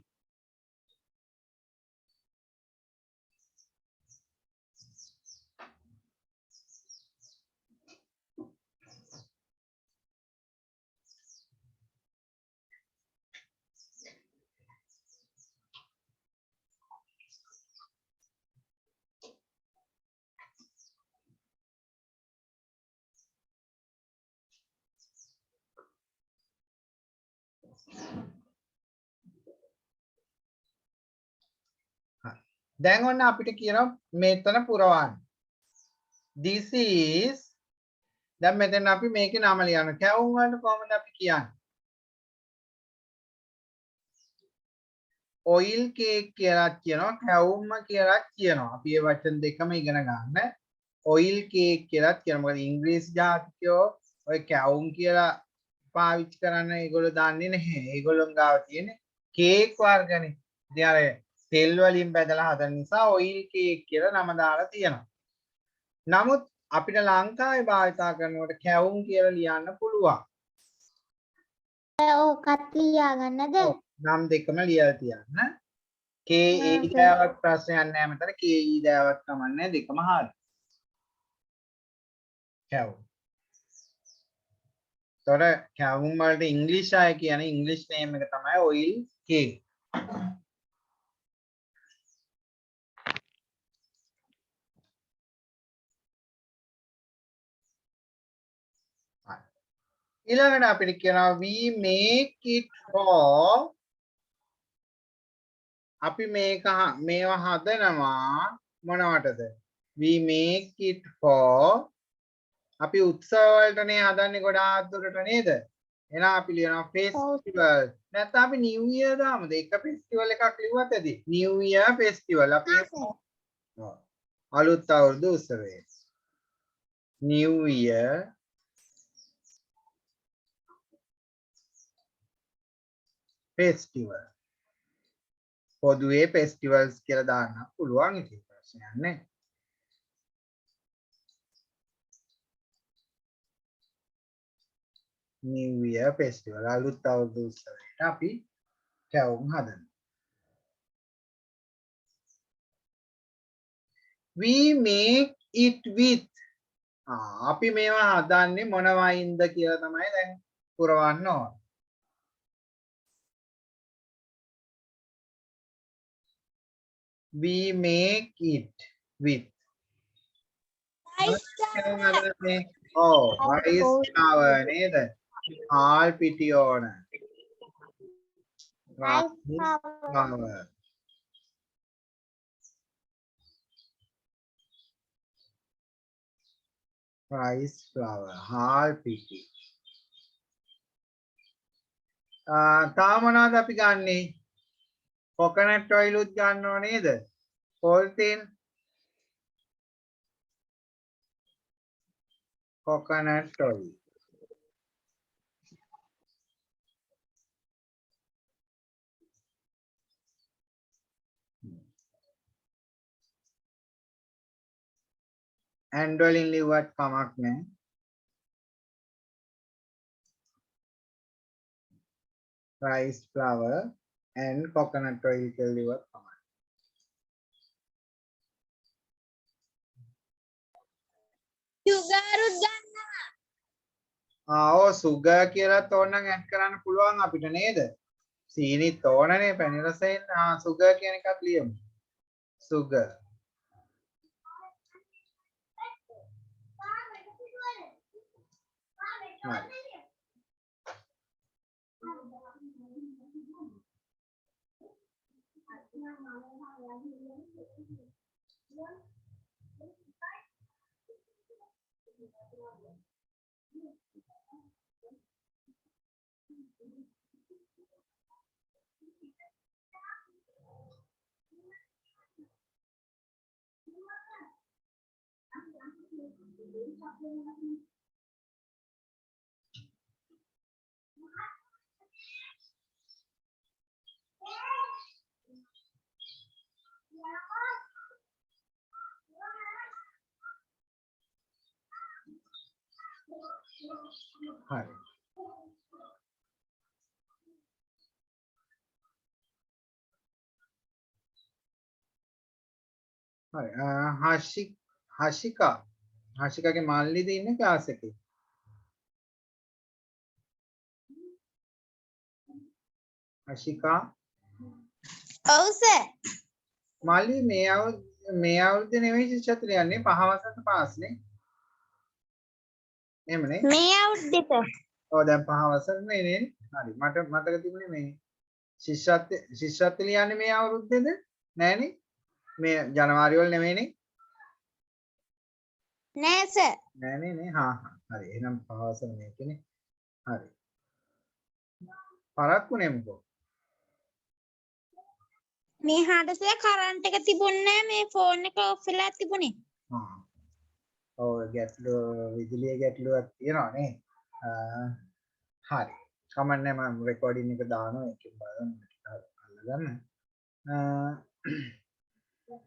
දැන් ඔන්න අපිට කියනවා මෙතන පුරවන්න. This is දැන් මෙතන අපි මේකේ නම ලියන්න. කැවුම් වලට කොහොමද අපි කියන්නේ? oil cake කියලා කියනවා කැවුම්ම කියලා කියනවා. අපි මේ වචන දෙකම ඉගෙන ගන්න. oil cake කියලා කියනවා. මොකද ඉංග්‍රීසි ජාතිකයෝ ඔය කැවුම් කියලා පාවිච්චි කරන්න ඒගොල්ලෝ දන්නේ නැහැ. ඒගොල්ලෝ ගාව තියෙන්නේ කේක් වර්ගනේ. ඉතින් අර තෙල් වලින් බැදලා හදන නිසා oil cake කියලා නම දාලා තියෙනවා. නමුත් අපිට ලංකාවේ භාවිතා කරනකොට කැවුම් කියලා ලියන්න පුළුවන්. ඕකත් ලියාගන්නද? නම් දෙකම ලියලා තියන්න. KE දාවත් ප්‍රශ්නයක් නැහැ මෙතන. KE දාවත් කමන්නේ දෙකම හරි. කැවුම්. තොර කැවුම් වලට ඉංග්‍රීසි අය කියන්නේ ඉංග්‍රීසි නේම් එක තමයි oil cake. ඊළඟට අපිට කියනවා we make it for අපි මේවා හදනවා මොනවටද we make it for අපි උත්සව වලටනේ හදන්නේ ගොඩාක් දුරට නේද එහෙනම් අපි ලියනවා festival නැත්නම් අපි new year දාමුද එක festival එකක් ලිව්වත් ඇති new year festival අපි අලුත් අවුරුදු උත්සවය new year festival පොදුවේ festivals කියලා දාන්න පුළුවන් ඉතින් ප්‍රශ්නයක් නැහැ New Year Festival අලුත් අවුරුදු උත්සවයට අපි කැවුම් හදනවා. We make it with අපි මේවා හදන්නේ මොන වයින්ද කියලා තමයි දැන් පුරවන්න ඕන. We make it with rice flour නේද? හාල් පිටි ඕන. rice flour. rice flour හාල් පිටි. තා මොනවද අපි ගන්නෙ? coconut oil උත් ගන්නව නේද? පොල්තෙල් coconut oil. and වලින් ලිව්වත් කමක් නැහැ. rice flour and coconut oil කියලා ලිව්වත් කමක් නැහැ. sugar උත් ගන්නවා. ඔව් sugar කියලාත් ඕනනම් ඇඩ් කරන්න පුළුවන් අපිට නේද? සීනිත් ඕනනේ පැණි රසයෙන්. sugar කියන එකත් ලියමු. sugar. Right. Hi. Hi. Hashika. Hashika के मालनी दी ने क्या सके? Hashika. ඔව් සර්. मालनी මේ අවුරුද්දේ නෙවෙයි ශිෂ්‍යත්වය යන්නේ පහවසට පාස්නේ. එහෙමනේ. මේ අවුරුද්දේට. ඔව් දැන් පහවසනේ නේ. හරි. මට මතක තිබුණේ මේ ශිෂ්‍යත්වය ලියන්නේ මේ අවුරුද්දේද? නෑනේ. මේ ජනවාරි වල නෙවෙයිනේ. නෑ සර්. නෑනේ නේ. හා හරි. එහෙනම් පහවසන මේකනේ. හරි. පරක්කුනේ මොකෝ? මේ හඩසේ කරන්ට් එක තිබුණේ නෑ මේ ෆෝන් එක ඔෆ් වෙලා තිබුණේ. ඔව් ගැටලුව විදුලිය ගැටලුවක් තියෙනවා නේ. හරි. කමන්නේ මම රෙකෝඩින් එක දානවා ඒකෙන් බලන්න අල්ලගන්න.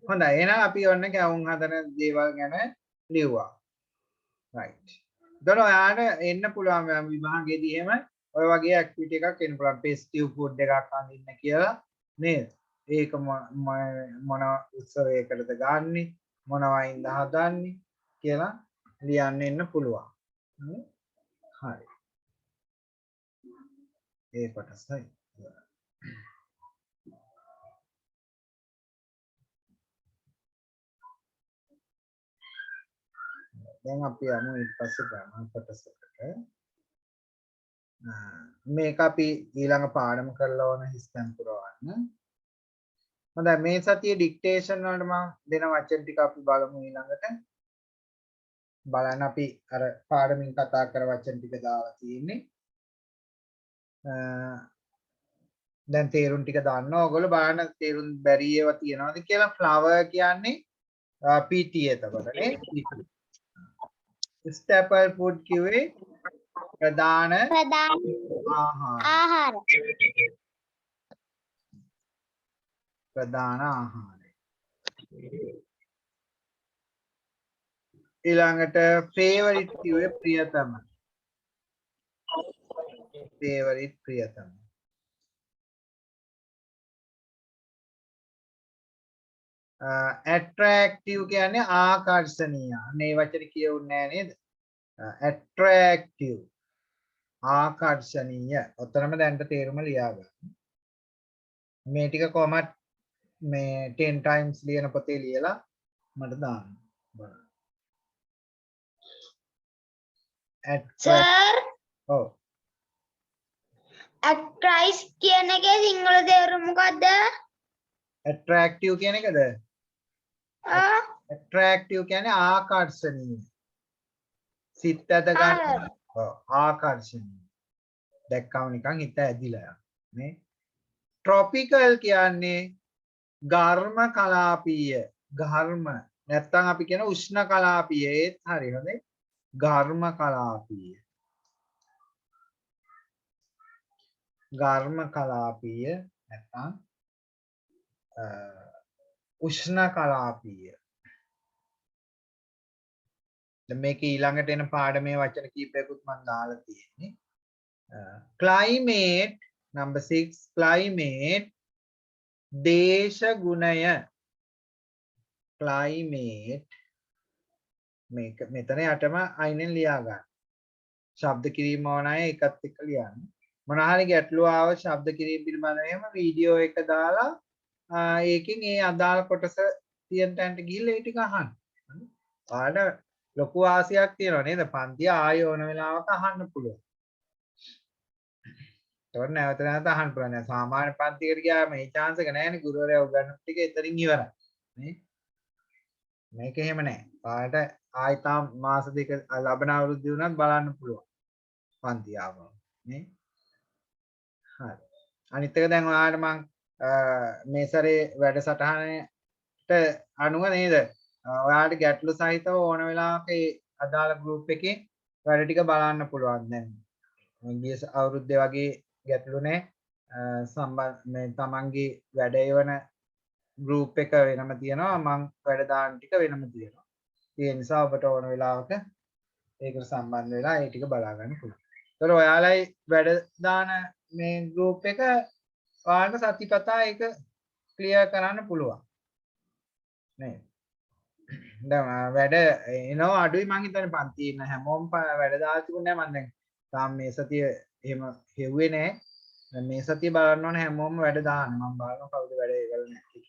හොඳයි එහෙනම් අපි ඔන්න කැවුම් හදන දේවල් ගැන ලිව්වා. right. දොන ඔයාට එන්න පුළුවන් විභාගයේදී එහෙම ඔය වගේ ඇක්ටිවිටි එකක් එන්න පුළුවන් festive food එකක් අඳින්න කියලා නේද? ඒක මොන උත්සවයකටද ගන්නෙ මොන වයින්ද හදන්නේ කියලා ලියන්න එන්න පුළුවන්. හරි. ඒ කොටසයි. දැන් අපි යමු ඊට පස්සේ ග්‍රාමර් කොටසකට. මේක අපි ඊළඟ පාඩම කරලා ඕන හිස්තැන් පුරවන්න. හොඳයි මේ සතියේ ඩික්ටේෂන් වලට මම දෙන වචන ටික අපි බලමු ඊළඟට. බලන්න අපි අර පාඩමින් කතා කර වචන ටික දාලා තියෙන්නේ. දැන් තේරුම් ටික දන්නවා. ඔයගොල්ලෝ බලන්න තේරුම් බැරි ඒවා තියෙනවද කියලා. ෆ්ලවර් කියන්නේ PT එතකොට නේ. ස්ටැපල් ෆුඩ් කිව්වේ ප්‍රධාන ආහාර. ප්‍රධාන ආහාරය. ඊළඟට ෆේවරිට් කිව්වේ ප්‍රියතම. ෆේවරිට් ප්‍රියතම. ඇට්‍රැක්ටිව් කියන්නේ ආකර්ෂණීය. මේ වචනේ කියවුන්නේ නැහැ නේද? ඇට්‍රැක්ටිව් ආකර්ෂණීය. ඔතනම දැන්ට තේරුම ලියා ගන්න. මේ ටික කොහමත් මේ 10 times ලියන පොතේ ලියලා මට දාන්න. බලන්න. සර් ඔව්. ඇක්ට්‍රයිස් කියන එකේ සිංහල තේරුම මොකද්ද? ඇට්‍රැක්ටිව් කියන එකද? ඇට්‍රැක්ටිව් කියන්නේ ආකර්ෂණීය. සිත් ඇද ගන්න. ඔව් ආකර්ෂණීය. දැක්කම නිකන් හිත ඇදිලා යනවා නේ. ට්‍රොපිකල් කියන්නේ ඝර්ම කලාපීය. ඝර්ම නැත්තම් අපි කියන උෂ්ණ කලාපීය. ඒත් හරි හොඳයි. ඝර්ම කලාපීය. ඝර්ම කලාපීය නැත්තම් උෂ්ණ කලාපීය. දැන් මේක ඊළඟට එන පාඩමේ වචන කීපයකුත් මම දාලා තියෙන්නේ. climate number 6 climate දේශ ගුණය. climate මේක මෙතන යටම අයිනෙන් ලියා ගන්න. ශබ්ද කිරීම ඕන අය එකත් එක්ක ලියන්න. මොන හරි ගැටලුව ආව ශබ්ද කිරීම පිළිබඳව එහෙම වීඩියෝ එක දාලා ඒකෙන් ඒ අදාළ කොටස තියෙන තැනට ගිහිල්ලා ඒ ටික අහන්න. ඔයාලට ලොකු ආසියක් තියෙනවා නේද? පන්තිය ආයෙ ඕන වෙලාවක අහන්න පුළුවන්. ඒතකොට නැවත නැවත අහන්න පුළුවන්. දැන් සාමාන්‍ය පන්තියකට ගියාම මේ chance එක නැහැනේ. ගුරුවරයා උගන්වන ටික එතනින් ඉවරයි. නේ? මේක එහෙම නැහැ. ඔයාලට ආයෙ තාම මාස දෙක ලබන අවුරුද්දේ වුණත් බලන්න පුළුවන්. පන්තිය ආවම. නේ? හරි. අනිත් එක දැන් ඔයාලට මම මේ සැරේ වැඩසටහනට අනුව නේද? ඔයාලට ගැටලු සහිතව ඕන වෙලාවක ඒ අදාළ ගෲප් එකේ වැඩ ටික බලන්න පුළුවන්. දැන් ගිය අවුරුද්දේ වගේ ගැටලු නැහැ. සම්බන්ධ මේ තමන්ගේ වැඩ එවන ගෲප් එක වෙනම තියෙනවා. මං වැඩ දාන ටික වෙනම තියෙනවා. ඒ නිසා ඔබට ඕන වෙලාවක ඒකට සම්බන්ධ වෙලා ඒ ටික බලා ගන්න පුළුවන්. ඒතර ඔයාලයි වැඩ දාන මේ ගෲප් එක ඔයාලට සතිපතා ඒක ක්ලියර් කරන්න පුළුවන්. නේද? දැන් වැඩ එනවා අඩුයි මං හිතන්නේ පන්ති ඉන්න හැමෝම වැඩ දාලා තිබුණේ නැහැ. මං දැන් තාම මේ සතිය එහෙම හෙව්වේ නැහැ. දැන් මේ සතිය බලන්න ඕනේ හැමෝම වැඩ දාන්න. මම බලනවා කවුද වැඩ ඒවල නැහැ.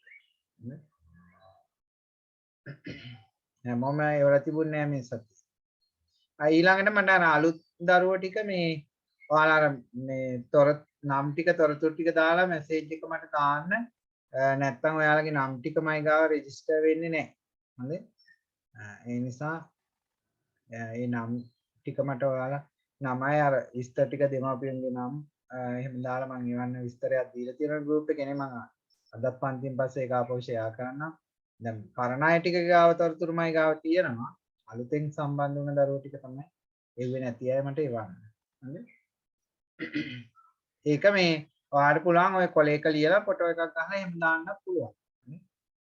හැමෝම ඒවල තිබුණේ නැහැ මේ සතිය. ඊළඟට මට අර අලුත් දරුවෝ ටික මේ ඔයාලා මේ නම් ටික තොරතුරු ටික දාලා මැසේජ් එක මට දාන්න. නැත්තම් ඔයාලගේ නම් ටිකමයි ගාව රෙජිස්ටර් වෙන්නේ නැහැ. හොඳයි. ඒ නිසා ඒ නම් ටික මට ඔයාලා නමයි අර විස්තර ටික දෙමාපියන්ගේ නම් එහෙම දාලා මම එවන්න විස්තරයක් දීලා තියෙන ගෲප් එකේ නේ මම අදත් පන්තියෙන් පස්සේ ඒක ආපහු ෂෙයා කරන්නම්. දැන් පරණ අය ටික ගාව තොරතුරුමයි ගාව තියෙනවා. අලුතෙන් සම්බන්ධ වුණ දරුවෝ ටික තමයි එව්වේ නැති අය මට එවන්න. හරිද? ඒක මේ ඔයාලට පුළුවන් ඔය කොලේක ලියලා ෆොටෝ එකක් ගහලා එහෙම දාන්නත් පුළුවන්.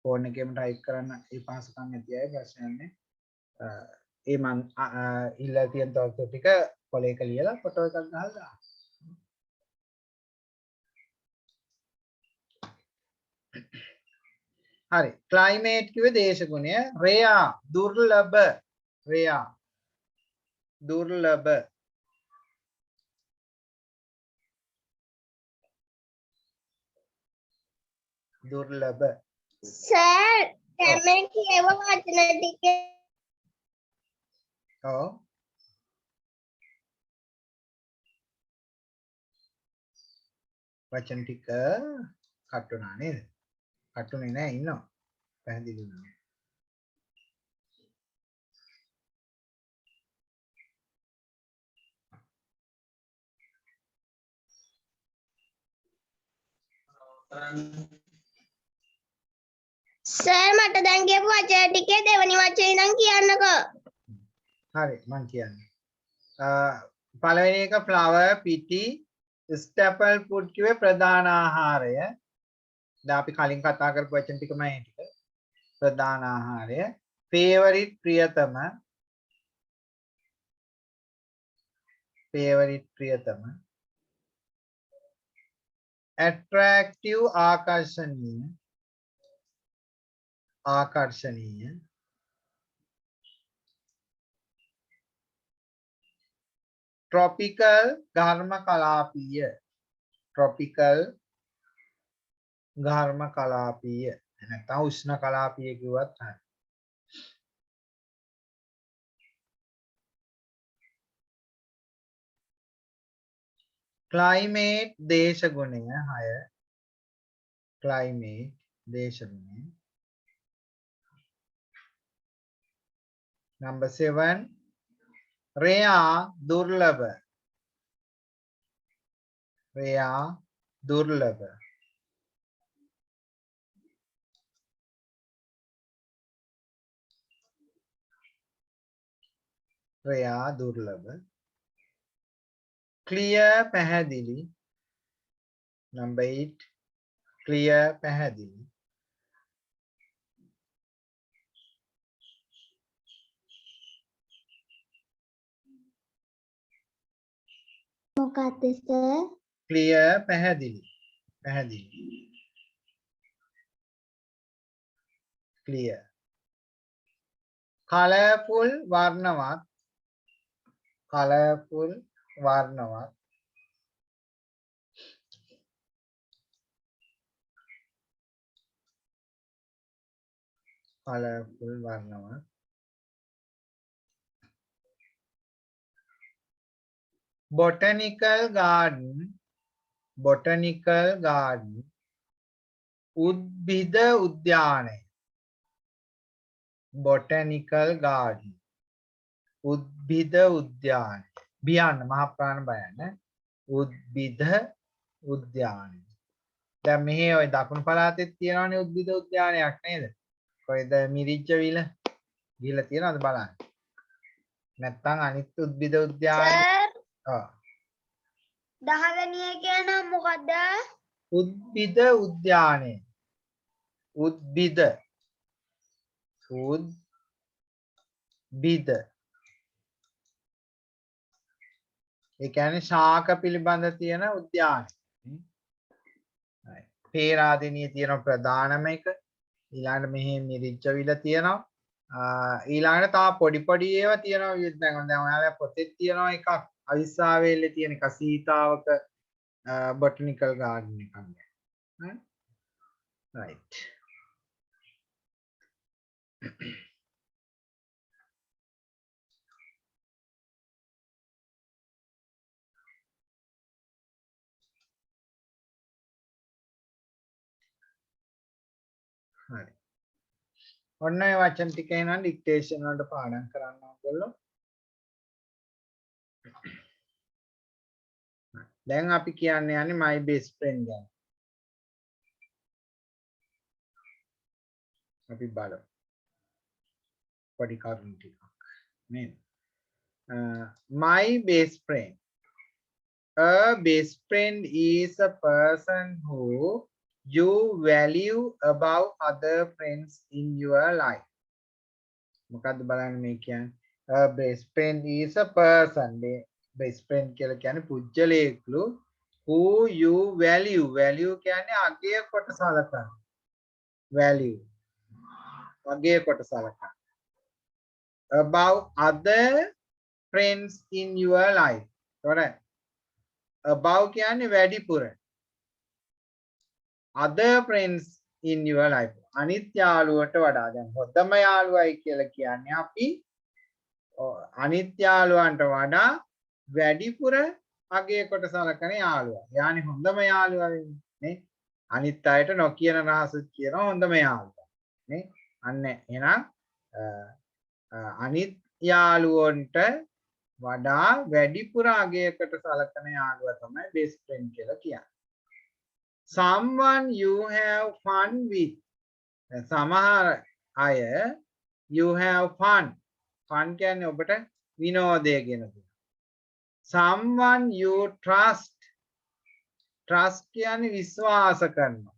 ෆෝන් එකේම ටයිප් කරන්න ඒ පහසුකම් නැති අය ප්‍රශ්නයක් නැහැ. ඒ මං ඉල්ලලා තියෙන තොරතුරු ටික කොලේක ලියලා ෆොටෝ එකක් ගහලා දාන්න. හරි. ක්ලයිමේට් කිව්වේ දේශගුණය. රේයා දුර්ලභ. රේයා දුර්ලභ. දුර්ලභ. සර් දැන් කියව වචන ටික ඔව්. වචන ටික කට් වුණා නේද? කට්ටුනේ නෑ ඉන්නවා. පැහැදිලි වුණා. සර් මට දැන් කියපු වචන ටිකේ දෙවෙනි වචනේ නම් කියන්නකෝ. හරි මං කියන්නේ. පළවෙනි එක flower පිටි staple food කිව්වේ ප්‍රධාන ආහාරය. දැන් අපි කලින් කතා කරපු වචන ටිකමයි මේ ටික. ප්‍රධාන ආහාරය. favorite ප්‍රියතම. favorite ප්‍රියතම. attractive ආකර්ෂණීය. ආකර්ෂණීය. tropical ඝර්ම කලාපීය. tropical ඝර්ම කලාපීය. නැත්නම් උෂ්ණ කලාපීය කිව්වත් හරි. climate දේශගුණය 6. climate දේශගුණය. number 7 rare දුර්ලභ. rare දුර්ලභ. rare දුර්ලභ. clear පැහැදිලි. number 8 clear පැහැදිලි. මොකක්ද සර්? clear පැහැදිලි. පැහැදිලි. clear. colorful වර්ණවත්. colorful වර්ණවත්. colorful වර්ණවත්. botanical garden. botanical garden. උද්භිද උද්‍යානය. botanical garden. උද්භිද උද්‍යානය. බියන්න මහා ප්‍රාණ බයන්න. උද්භිද උද්‍යානය. දැන් මෙහි ඔය දකුණු පළාතේ තියෙනවනේ උද්භිද උද්‍යානයක් නේද? කොයිද මිරිච්චවිල ගිහලා තියෙනවද බලන්න. නැත්තම් අනිත් උද්භිද උද්‍යාන සර් ඔව් 10 වෙනි එකේ නම් මොකද්ද? උද්භිද උද්‍යානය. උද්භිද උද්භිද ඒ කියන්නේ ශාක පිළිබඳ තියෙන උද්‍යානය. පේරාදෙනියේ තියෙන ප්‍රධානම එක. ඊළඟට මෙහි මිරිච්චවිල තියෙනවා. ඊළඟට තව පොඩි පොඩි ඒවා තියෙනවා. දැන් ඔයාලා පොතේ තියෙනවා එකක්. අවිස්සාවේල්ලේ තියෙන එක සීතාවක බොටනිකල් ගාඩන් එකක්. right. හරි. ඔන්න ඔය වචන ටික එනවා ඩික්ටේෂන් වලට පාඩම් කරන්න ඕගොල්ලෝ. දැන් අපි කියන්නේ යන්නේ my best friend ගැන. අපි බලමු. පොඩි කරුණු ටිකක් නේද? My best friend. A best friend is a person who you value above other friends in your life. මොකද්ද බලන්න මේ කියන්නේ? A best friend is a person. best friend කියලා කියන්නේ පුජ්‍යලයක්ලු who you value. value කියන්නේ අගය කොට සලකන. value. අගය කොට සලකන. above other friends in your life. Correct? above කියන්නේ වැඩිපුර. other friends in your life. අනිත් යාළුවට වඩා. දැන් හොඳම යාළුවයි කියලා කියන්නේ අපි අනිත් යාළුවන්ට වඩා වැඩිපුර අගේ කොට සලකන යාළුවා. යානි හොඳම යාළුවා වෙන්නේ නේ. අනිත් අයට නොකියන රහසුත් කියනවා හොඳම යාළුවා නේ. අන්න එහෙනම් අනිත් යාළුවන්ට වඩා වැඩිපුර අගයකට සලකන යාළුවා තමයි best friend කියලා කියන්නේ. someone you have fun with. සමහර අය you have fun. fun කියන්නේ ඔබට විනෝදය කියන දේ. someone you trust. trust කියන්නේ විශ්වාස කරනවා.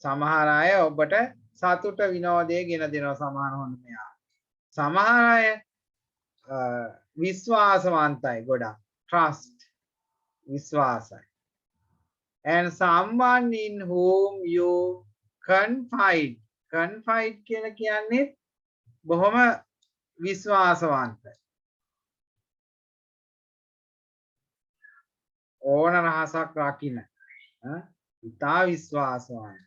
සමහර අය ඔබට සතුට විනෝදය ගෙන දෙනවා සමහර හොඳ මෙයා. සමහර අය විශ්වාසවන්තයි ගොඩක්. trust විශ්වාසයි. and someone in whom you confide. confide කියලා කියන්නේ බොහොම විශ්වාසවන්තයි. ඕන රහසක් රකින්න. ඉතා විශ්වාසවන්ත.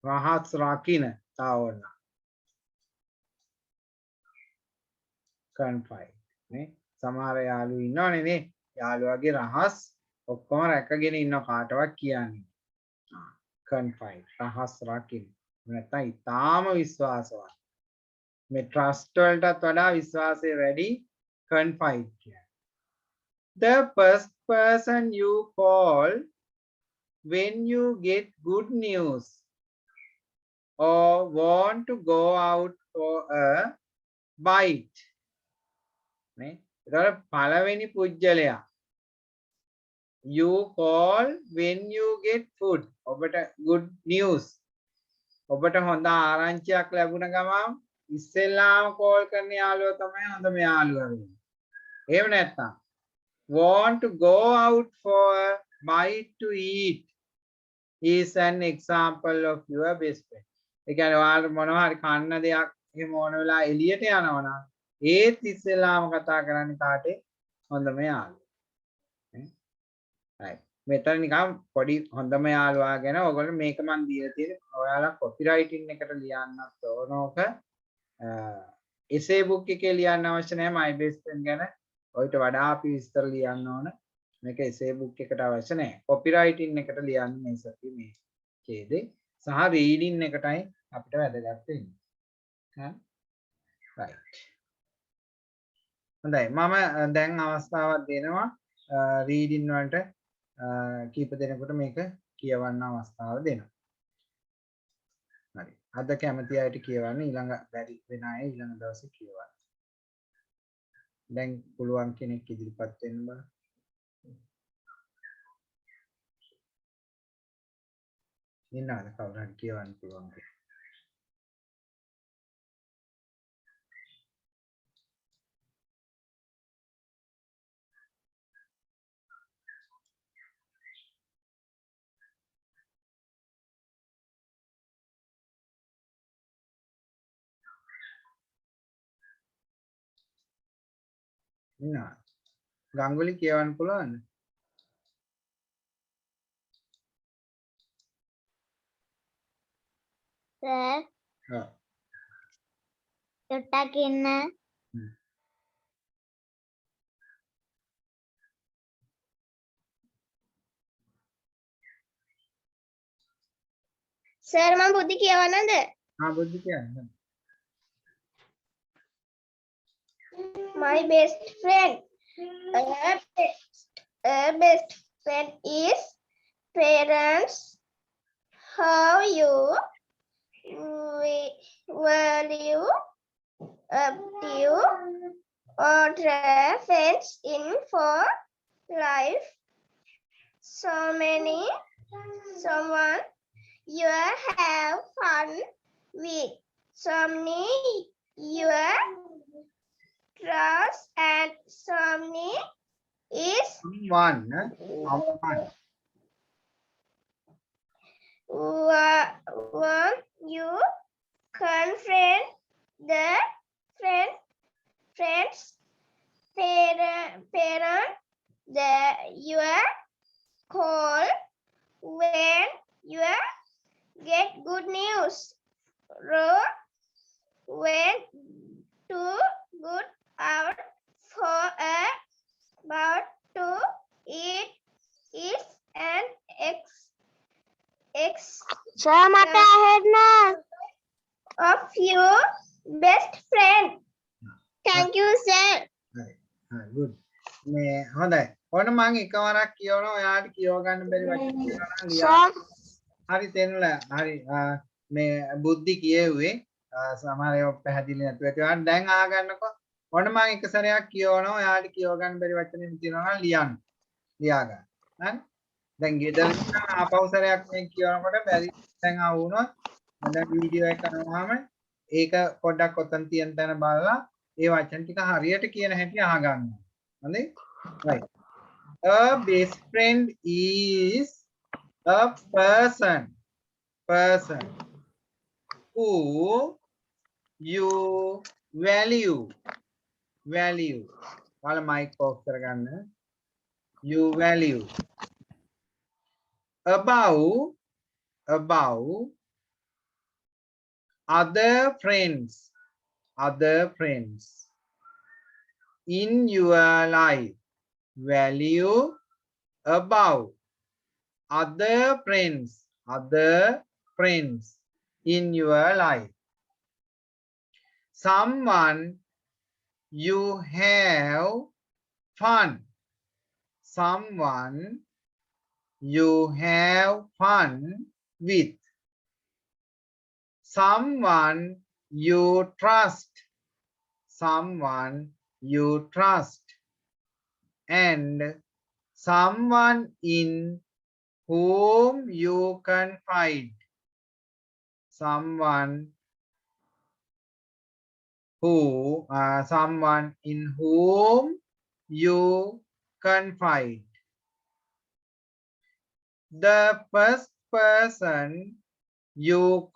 රහස් රකින්න තාවන්න. confide නේ. සමහර යාළුවෝ ඉන්නවනේ නේ. යාළුවාගේ රහස් ඔක්කොම රැකගෙන ඉන්න කාටවත් කියන්නේ. confide රහස් රකින්න. නැත්නම් ඊටාම විශ්වාසවත්. මේ trust වලටත් වඩා විශ්වාසය වැඩි confide කියන්නේ. The first person you call when you get good news or want to go out for a bite. නේ. ඒතකොට පළවෙනි පුජ්‍යලයා you call when you get food. ඔබට good news. ඔබට හොඳ ආරංචියක් ලැබුණ ගමන් ඉස්සෙල්ලාම කෝල් කරන යාළුවා තමයි හොඳම යාළුවා වෙන්නේ. එහෙම නැත්නම් want to go out for a bite to eat is an example of your best friend. ඒ කියන්නේ ඔයාලට මොනවා හරි කන්න දෙයක් එහෙම ඕන වෙලා එළියට යනවා නම් ඒත් ඉස්සෙල්ලාම කතා කරන්නේ කාටේ හොඳම යාළුවා. right. මෙතන නිකන් පොඩි හොඳම යාළුවා ගැන ඔයගොල්ලෝ මේක මන් දීලා තියෙන්නේ ඔයාලා කොපිරයිටින් එකට ලියන්නත් ඕනෝක essay book එකේ ලියන්න අවශ්‍ය නැහැ my best friend ගැන ඔයිට වඩා අපි විස්තර ලියන්න ඕන මේක essay book එකට අවශ්‍ය නැහැ කොපිරයිටින් එකට ලියන්න මේ සතිය මේ ඡේදේ සහ රීඩින් එකටයි අපිට වැදගත් වෙන්නේ right හොඳයි මම දැන් අවස්ථාවක් දෙනවා රීඩින් වලට කීප දෙනෙකුට මේක කියවන්න අවස්ථාව දෙනවා. හරි. අද කැමති අයට කියවන්න ඊළඟ බැරි වෙන අය ඊළඟ දවසේ කියවන්න. දැන් පුළුවන් කෙනෙක් ඉදිරිපත් වෙන්න බෑ. ඉන්නවද කවුරු හරි කියවන්න පුළුවන් කෙනෙක්? ඉන්නවා. ගංගුලි කියවන්න පුළුවන්ද? සර් ඔව්. චුට්ටක් ඉන්න. සර් මම බුද්ධි කියවන්නද? බුද්ධි කියන්න. My best friend. A best friend is parents how you value you or friends in for life. Someone you have fun with. Someone you trust and someone is one you confront the friends parent the your call when you get good news. Row when to good out for a about to eat is an sir මට ඇහෙන්න. of your best friend. Thank you, sir. good මේ හොඳයි ඔන්න මම එකවරක් කියවනවා ඔයාලට කියව ගන්න බැරි වචන තියෙනවා නම් ලියන්න. හරි තෙන්ල හරි මේ බුද්ධි කියෙව්වේ සමහර ඒවා පැහැදිලි නැතුව ඇති ඔයාලා දැන් අහගන්නකෝ ඔන්න මම එක සැරයක් කියවනවා ඔයාලට කියව ගන්න බැරි වචන තියෙනවා නම් ලියන්න ලියා ගන්න හරි දැන් ගෙදර ඉන්න ආපහු සැරයක් මේ කියවනකොට බැරි දැන් ආවුනොත් මම දැන් වීඩියෝ එක කරනවාම ඒක පොඩ්ඩක් ඔතන තියෙන තැන බලලා ඒ වචන ටික හරියට කියන හැටි අහගන්න හරි right a best friend is a person who you value while mic off කරගන්න you value above other friends in your life value above other friends in your life someone you have fun with someone you trust and someone in whom you confide someone in whom you confide the first person you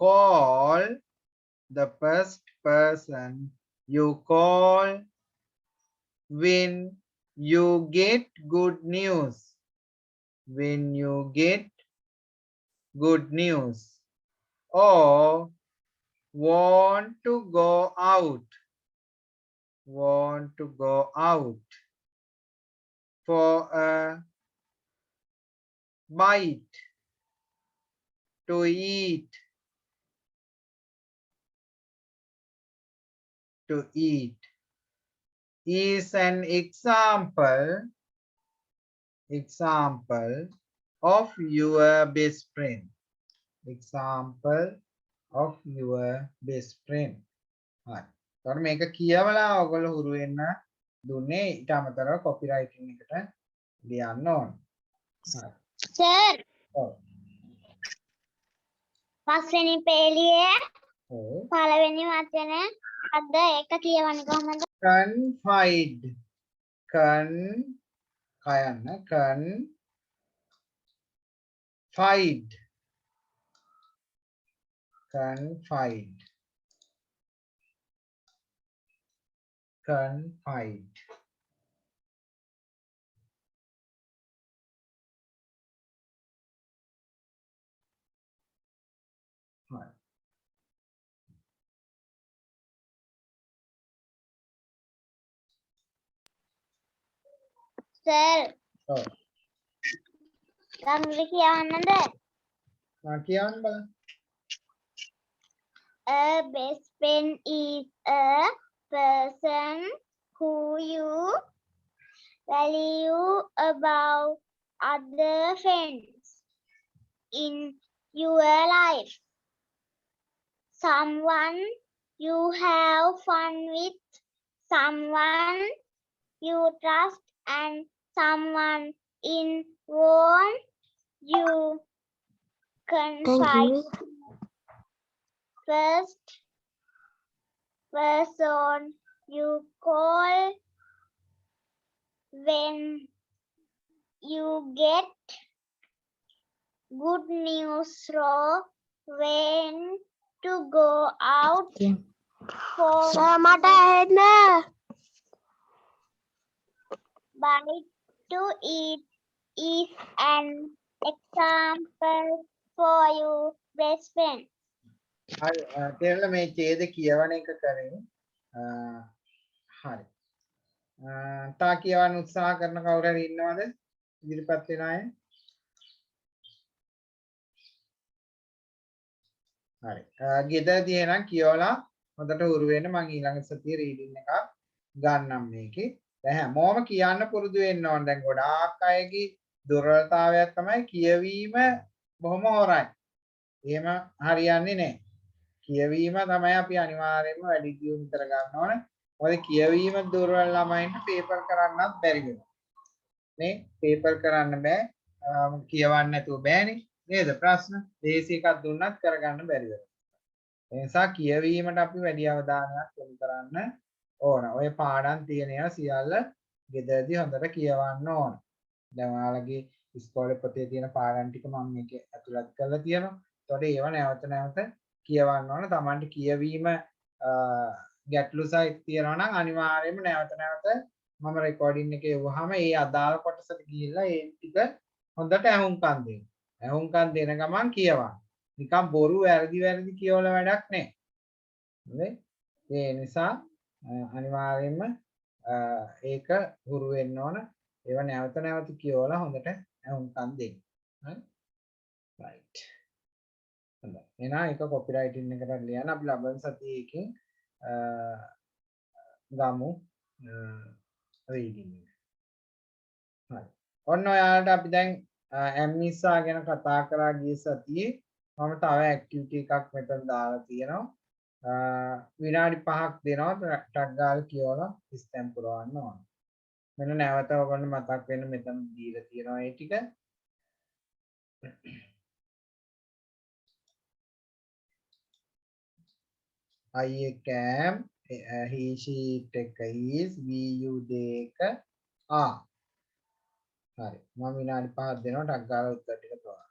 call when you get good news or want to go out for a bite to eat is an example of your best friend හරි තව මේක කියවලා ඔයගොල්ලෝ හුරු වෙන්න දුන්නේ ඊට අමතරව කොපිරයිටින් එකට ලියන්න ඕන හරි සර් ඔව් පස්වෙනි පේලියේ ඔව් පළවෙනි වචන අද ඒක කියවන්නේ කොහොමද? confide right. සර් ඔව් ගම්ලි කියවන්නද? මම කියවන්න බලන්න A best friend is a person who you value above other friends in your life. Someone you have fun with, someone you trust, and someone in whom you confide. First person you call when you get good news or when to go out for bite to eat is an example for you best friend. හරි තේරෙලා මේ ඡේද කියවන එක කරේ හරි තා කියවන්න උත්සාහ කරන කවුරු හරි ඉන්නවද ඉදිරිපත් වෙන අය හරි ගෙදරදී එහෙනම් කියවලා හොඳට උරු වෙන්න මම ඊළඟ සතියේ රීඩින් එකක් ගන්නම් මේකේ දැන් හැමෝම කියන්න පුරුදු වෙන්න ඕන දැන් ගොඩාක් අයගේ දුර්වලතාවයක් තමයි කියවීම බොහොම හොරයි එහෙම හරියන්නේ නැහැ කියවීම තමයි අපි අනිවාර්යයෙන්ම වැඩි දියුණු කර ගන්න ඕන මොකද කියවීම දුර්වල ළමයින්ට පේපර් කරන්නත් බැරි වෙනවා නේ පේපර් කරන්න බෑ කියවන්න නැතුව බෑනේ නේද ප්‍රශ්න දේශී එකක් දුන්නත් කරගන්න බැරි වෙනවා ඒ නිසා කියවීමට අපි වැඩි අවධානයක් යොමු කරන්න ඕන ඔය පාඩම් තියෙන ඒවා සියල්ල ගෙදරදී හොඳට කියවන්න ඕන දැන් ඔයාලගේ ඉස්කෝලේ පොතේ තියෙන පාඩම් ටික මම මේකේ ඇතුළත් කරලා තියෙනවා ඒතකොට ඒව නැවත නැවත කියවන්න ඕන තමන්ට කියවීම ගැටලු සහිත තියෙනවා නම් අනිවාර්යයෙන්ම නැවත නැවත මම රෙකෝඩින් එකේ යවුවාම ඒ අදාළ කොටසට ගිහිල්ලා ඒ ටික හොඳට අහුම්කම් දෙන්න. අහුම්කම් දෙන ගමන් කියවන්න. නිකන් බොරු වැරදි කියවලා වැඩක් නැහැ. හරි? ඒ නිසා අනිවාර්යයෙන්ම ඒක හුරු වෙන්න ඕන. ඒව නැවත නැවත කියවලා හොඳට අහුම්කම් දෙන්න. හරි? right. හොඳයි. එහෙනම් ඒක කොපිරයිටින් එකට ලියන්න අපි ලබන සතියේ එකකින් ගමු රීඩින් එක. හරි. ඔන්න ඔයාලට අපි දැන් ඇම්නිසා ගැන කතා කරා ගිය සතියේ මම තව ඇක්ටිවිටි එකක් මෙතන දාලා තියෙනවා. විනාඩි 5ක් දෙනවා ටක් ගාලා කියවලා සිස්ටම් පුරවන්න ඕන. මෙන්න නැවත ඔයගොල්ලෝ මතක් වෙන්න මෙතන දීලා තියෙනවා ඒ ටික. I cam he she එක is we you they එක are හරි මම විනාඩි 5ක් දෙනවා ටක් ගාලා උත්තර ටික තෝරන්න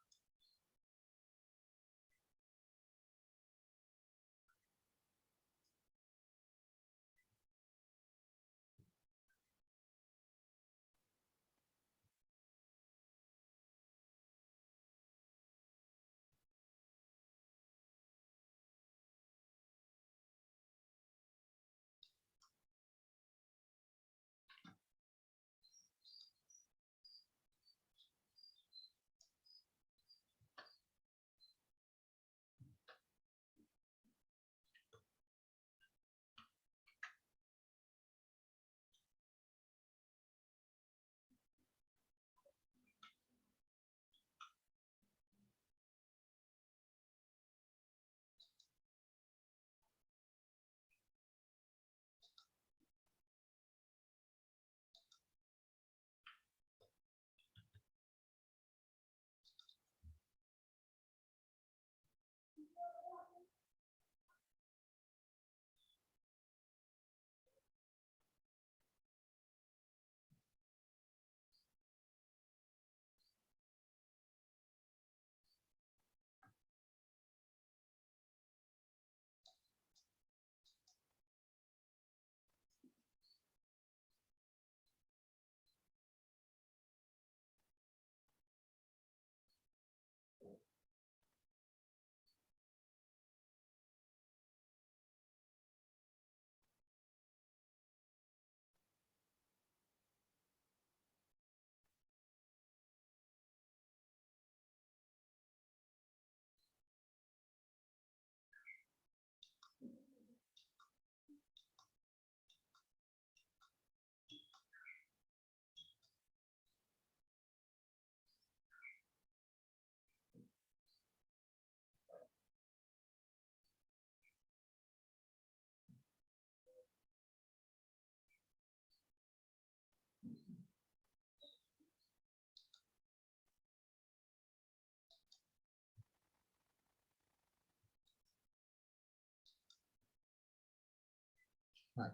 හරි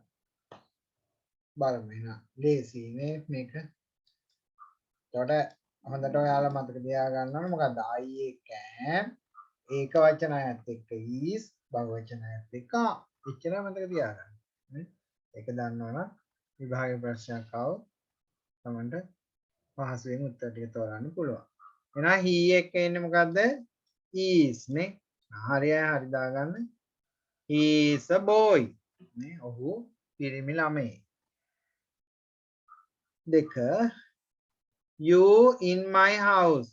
බලමු එහෙනම් ලේසියිනේ මේක එතකොට හොඳට ඔයාලා මතක තියාගන්න ඕනේ මොකද්ද I can ඒක වචනයත් එක්ක is බහුව වචනයත් එක්ක එච්චර මතක තියාගන්න නේ ඒක දන්නවනම් විභාගයේ ප්‍රශ්නයක් ආවොත් තමන්ට පහසුවෙන් උත්තර ටික තෝරන්න පුළුවන්. එහෙනම් he එක එන්නේ මොකද්ද? is නේ. හරි අය හරි දාගන්න. He is a boy. නේ. ඔහු පිරිමි ළමයෙක්. දෙක you in my house.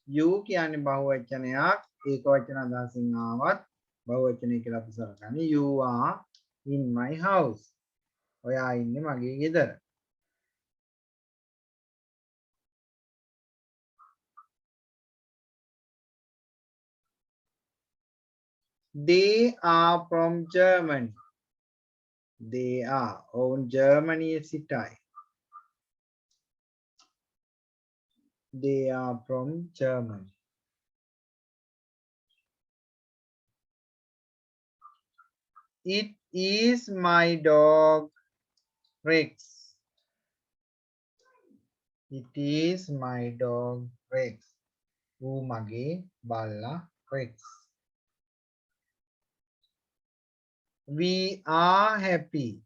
you කියන්නේ බහුවචනයක්. ඒක වචන අදහසින් ආවත් බහුවචනය කියලා අපි සලකන්නේ. you are in my house. ඔයා ඉන්නේ මගේ ගෙදර. They are from Germany. They are on Germany සිටයි. They are from Germany. It is my dog Rex. It is my dog Rex. ඌ මගේ බල්ලා Rex. We are happy.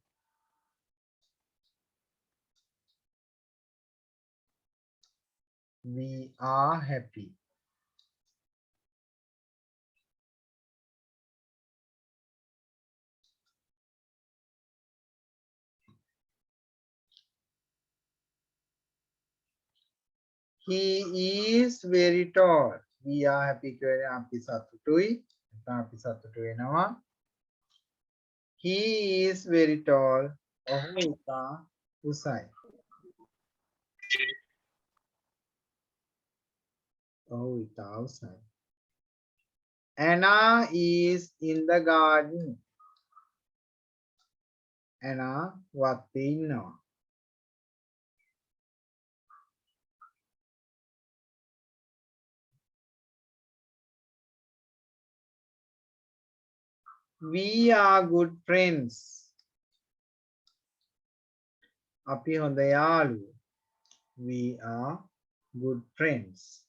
We are happy. He is very tall. We are happy කියන්නේ අපි සතුටුයි. නැත්නම් අපි සතුටු වෙනවා. He is very tall. ඔහු ඉතා උසයි. ඔහු ඉතා උසයි. Anna is in the garden. Anna වත්තේ ඉන්නවා. We are good friends. අපි හොඳ යාළුවෝ. We are good friends.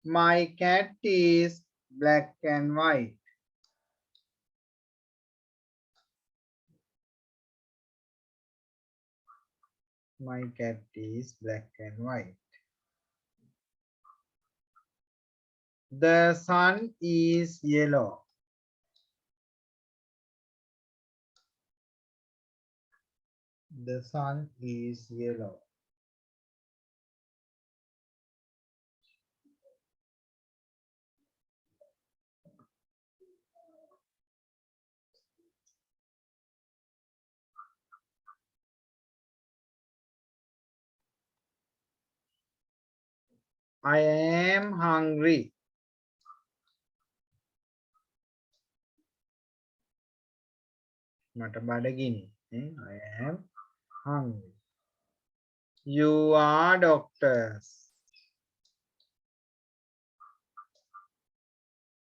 My cat is black and white. My cat is black and white. The sun is yellow. The sun is yellow. I am hungry. මට බඩගිනි. I am hungry. You are doctors.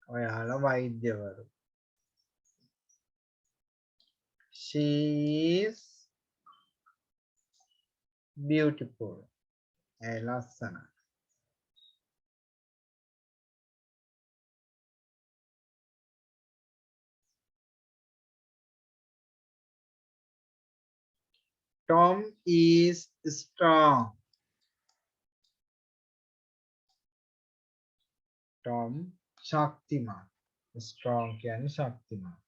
ඔයාලා වෛද්‍යවරු. She is beautiful. ඇය ලස්සනයි. Tom is strong. Tom ශක්තිමත්. Strong කියන්නේ ශක්තිමත්.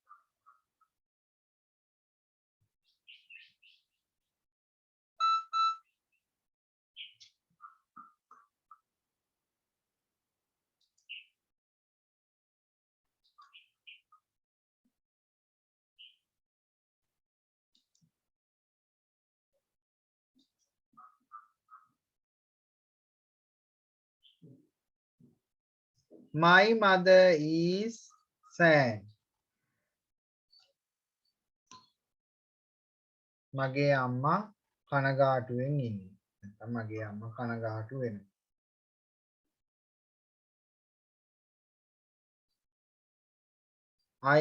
My mother is sad. මගේ අම්මා කනගාටුවෙන් ඉන්නේ. නැත්නම් මගේ අම්මා කනගාටු වෙනවා. I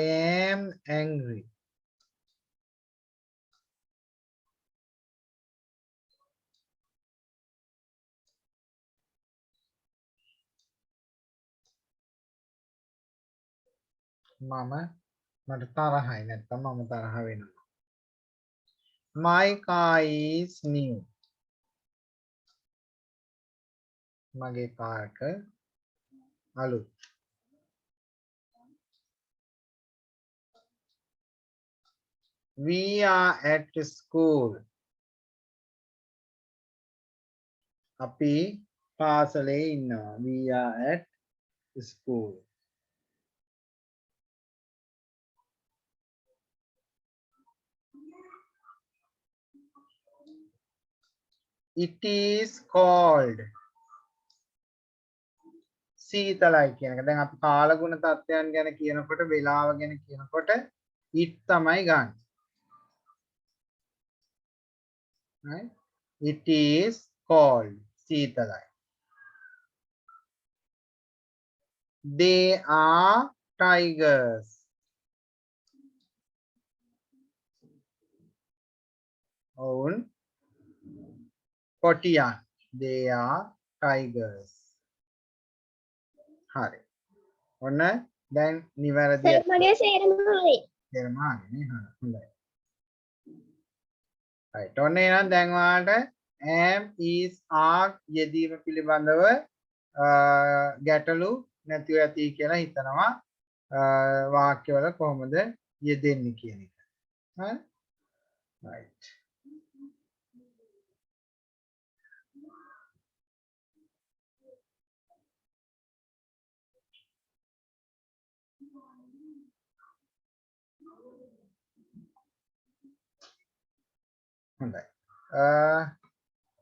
am angry. මට තරහයි නැත්නම් මම තරහ වෙනවා. My car is new. මගේ කාර් එක අලුත්. We are at school. අපි පාසලේ ඉන්නවා. We are at school. It is cold. සීතලයි කියන එක. දැන් අපි කාලගුණ තත්ත්වයන් ගැන කියනකොට වේලාව ගැන කියනකොට it තමයි ගන්න. Right? It is cold. සීතලයි. They are tigers. ඔවුන් කොටියන්. They are tigers. හරි. ඔන්න දැන් නිවැරදි සර් මගේ සේරම හරි. තේරුමානේ හොඳයි. right. ඔන්න එහෙනම් දැන් ඔයාලට am is are යෙදීම පිළිබඳව ගැටලු නැතිව ඇති කියලා හිතනවා. වාක්‍යවල කොහොමද යෙදෙන්නේ කියන එක. හරි. right. හොඳයි.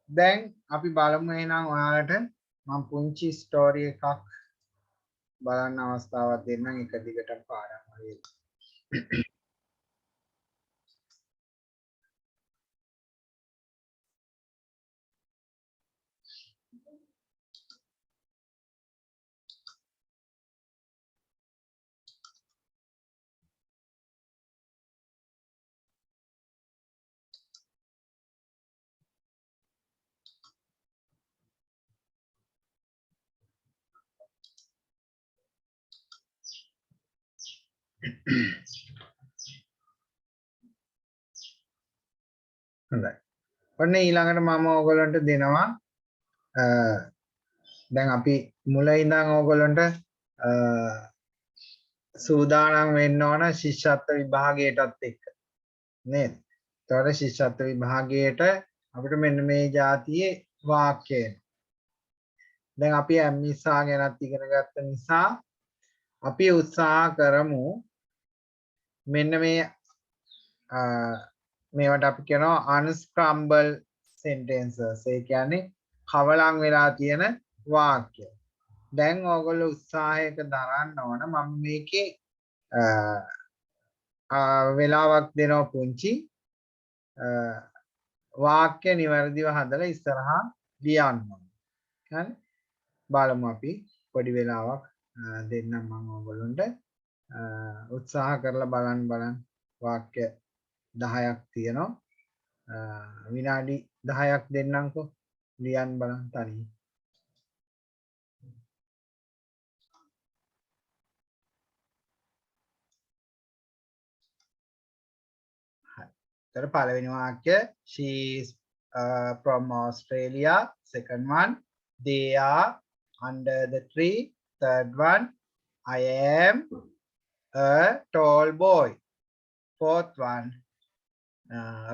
දැන් අපි බලමු එහෙනම් ඔයාලට මම පුංචි ස්ටෝරි එකක් බලන්න අවස්ථාවක් දෙන්නම් එක දිගටම පාඩම් හරියට. හොඳයි. ඔන්න ඊළඟට මම ඕගොල්ලන්ට දෙනවා දැන් අපි මුල ඉඳන් ඕගොල්ලන්ට සූදානම් වෙන්න ඕන ශිෂ්‍යත්ව විභාගයටත් එක්ක නේද? ඒතකොට ශිෂ්‍යත්ව විභාගයට අපිට මෙන්න මේ જાතියේ වාක්‍ය එනවා. දැන් අපි ඇම්මිසා ගැනත් ඉගෙන ගත්ත නිසා අපි උත්සාහ කරමු මෙන්න මේ මේවට අපි කියනවා unscramble sentences. ඒ කියන්නේ කවලම් වෙලා තියෙන වාක්‍ය. දැන් ඕගොල්ලෝ උත්සාහයක දරන්න ඕන මම මේකේ වෙලාවක් දෙනවා පුංචි වාක්‍ය නිවැරදිව හදලා ඉස්සරහා ලියන්න ඕන. හරි? බලමු අපි පොඩි වෙලාවක් දෙන්නම් මම ඕගොල්ලන්ට උත්සාහ කරලා බලන්න වාක්‍ය 10ක් තියෙනවා විනාඩි 10ක් දෙන්නම්කෝ ලියන්න බලන්න තනියෙන්. පළවෙනි වාක්‍ය she is from Australia. Second one, they are under the tree. Third one, I am a tall boy. Fourth one,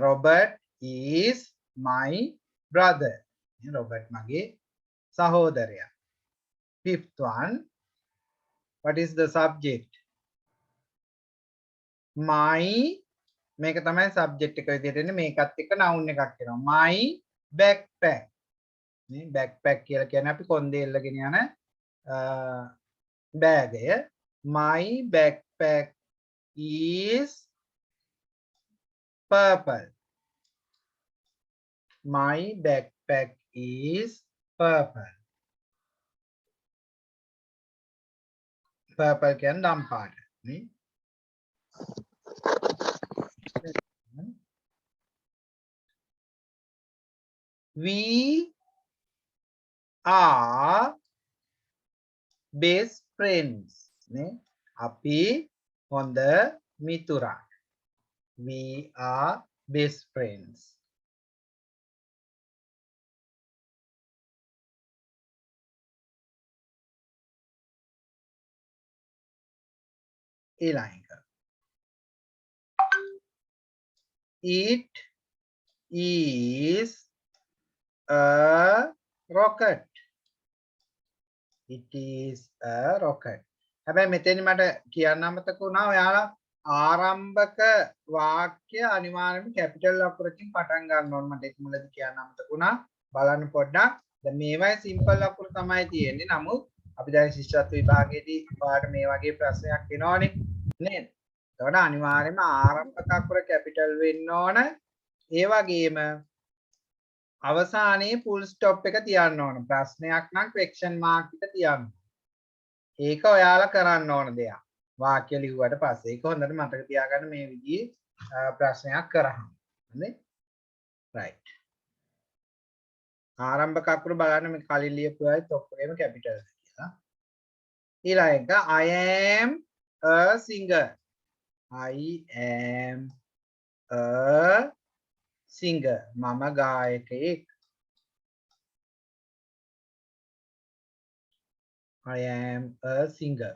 Robert is my brother. Robert mage sahodariya. Fifth one, what is the subject? My මේක තමයි subject එක විදිහට එන්නේ මේකත් එක්ක noun එකක් එනවා my backpack නේ backpack කියලා කියන්නේ අපි කොන්දේල්ලගෙන යන බෑගය my backpack is purple. My backpack is purple. Purple කියන්නේ දම් පාට නේ we are best friends නේ අපි හොඳ මිතුරන් we are best friends. ඊළඟ එක. It is a rocket. It is a rocket. හැබැයි මෙතෙන් මට කියන්න අමතක වුණා ඔයාලා ආරම්භක වාක්‍ය අනිවාර්යයෙන්ම කැපිටල් අකුරකින් පටන් ගන්න ඕන. මට ඒක මුලදී කියන්න අමතක වුණා. බලන්න පොඩ්ඩක්. දැන් මේවයි සිම්පල් අකුරු තමයි තියෙන්නේ. නමුත් අපි දැන් ශිෂ්‍යත්ව විභාගයේදී ඔයාලට මේ වගේ ප්‍රශ්නයක් එනවනේ නේද? එතකොට අනිවාර්යයෙන්ම ආරම්භක අකුර කැපිටල් වෙන්න ඕන. ඒ වගේම අවසානයේ full stop එක තියන්න ඕන. ප්‍රශ්නයක් නම් question mark එක තියන්න. ඒක ඔයාලා කරන්න ඕන දෙයක්. වාක්‍ය ලිව්වට පස්සේ ඒක හොඳට මතක තියාගන්න මේ විදිහේ ප්‍රශ්නයක් කරාම. හරිද? right. ආරම්භක අකුරු බලන්න මේ කලින් ලියපු අයත් ඔක්කොම කැපිටල් කියලා. ඊළඟ එක I am a singer. I am a singer. මම ගායකයෙක්. I am a singer.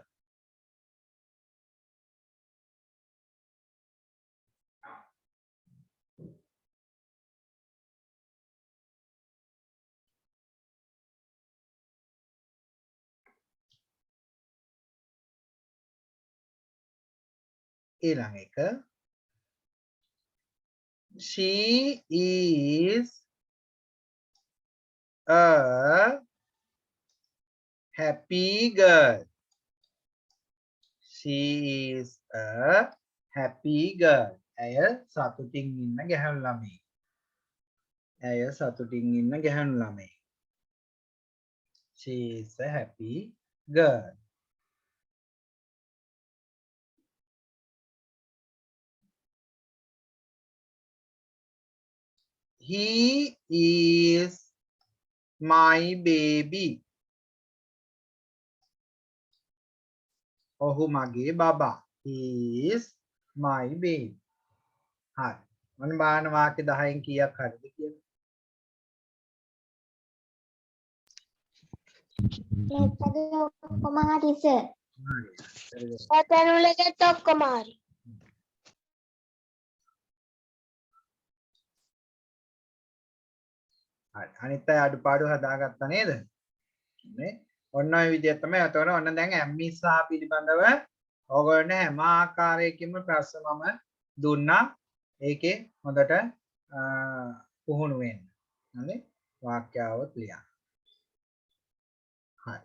ඊළඟ එක she is a happy girl. She is a happy girl. ඇය සතුටින් ඉන්න ගැහැණු ළමයි. ඇය සතුටින් ඉන්න ගැහැණු ළමයි. She is a happy girl. He is my baby. ඔහු මගේ බබා. He is my baby. හරි. මම බලන වාක්‍ය 10න් කීයක් හරිද කියලා. ඔක්කොම හරි සර්. හරි. පතනුලකත් ඔක්කොම හරි. හරි. අනිත් අය අඩුපාඩු හදාගත්තා නේද? නේ? ඔන්න ඔය විදිහට තමයි. එතකොට ඔන්න දැන් ඇම්මිසා පිළිබඳව ඕගොල්ලන්ට හැම ආකාරයකින්ම ප්‍රශ්න මම දුන්නා. ඒකේ හොඳට පුහුණු වෙන්න. හරි? වාක්‍යාවත් ලියන්න. හරි.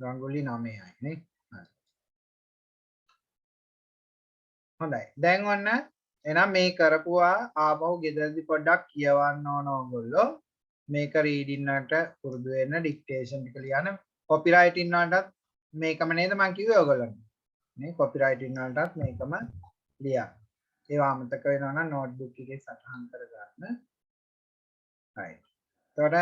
ගංගුලි 9යි නේ. හරි. හොඳයි. දැන් ඔන්න එහෙනම් මේ කරපුවා ආපහු ගෙදරදී පොඩ්ඩක් කියවන්න ඕන ඕගොල්ලෝ. මේක රීඩින් වලට පුරුදු වෙන්න ඩික්ටේෂන් ටික ලියන්න. කොපිරයිටින් වලටත් මේකම නේද මම කිව්වේ ඔයගොල්ලන්ට. මේ කොපිරයිටින් වලටත් මේකම ලියන්න. ඒවා අමතක වෙනවා නම් නෝට්බුක් එකේ සටහන් කරගන්න. right. එතකොට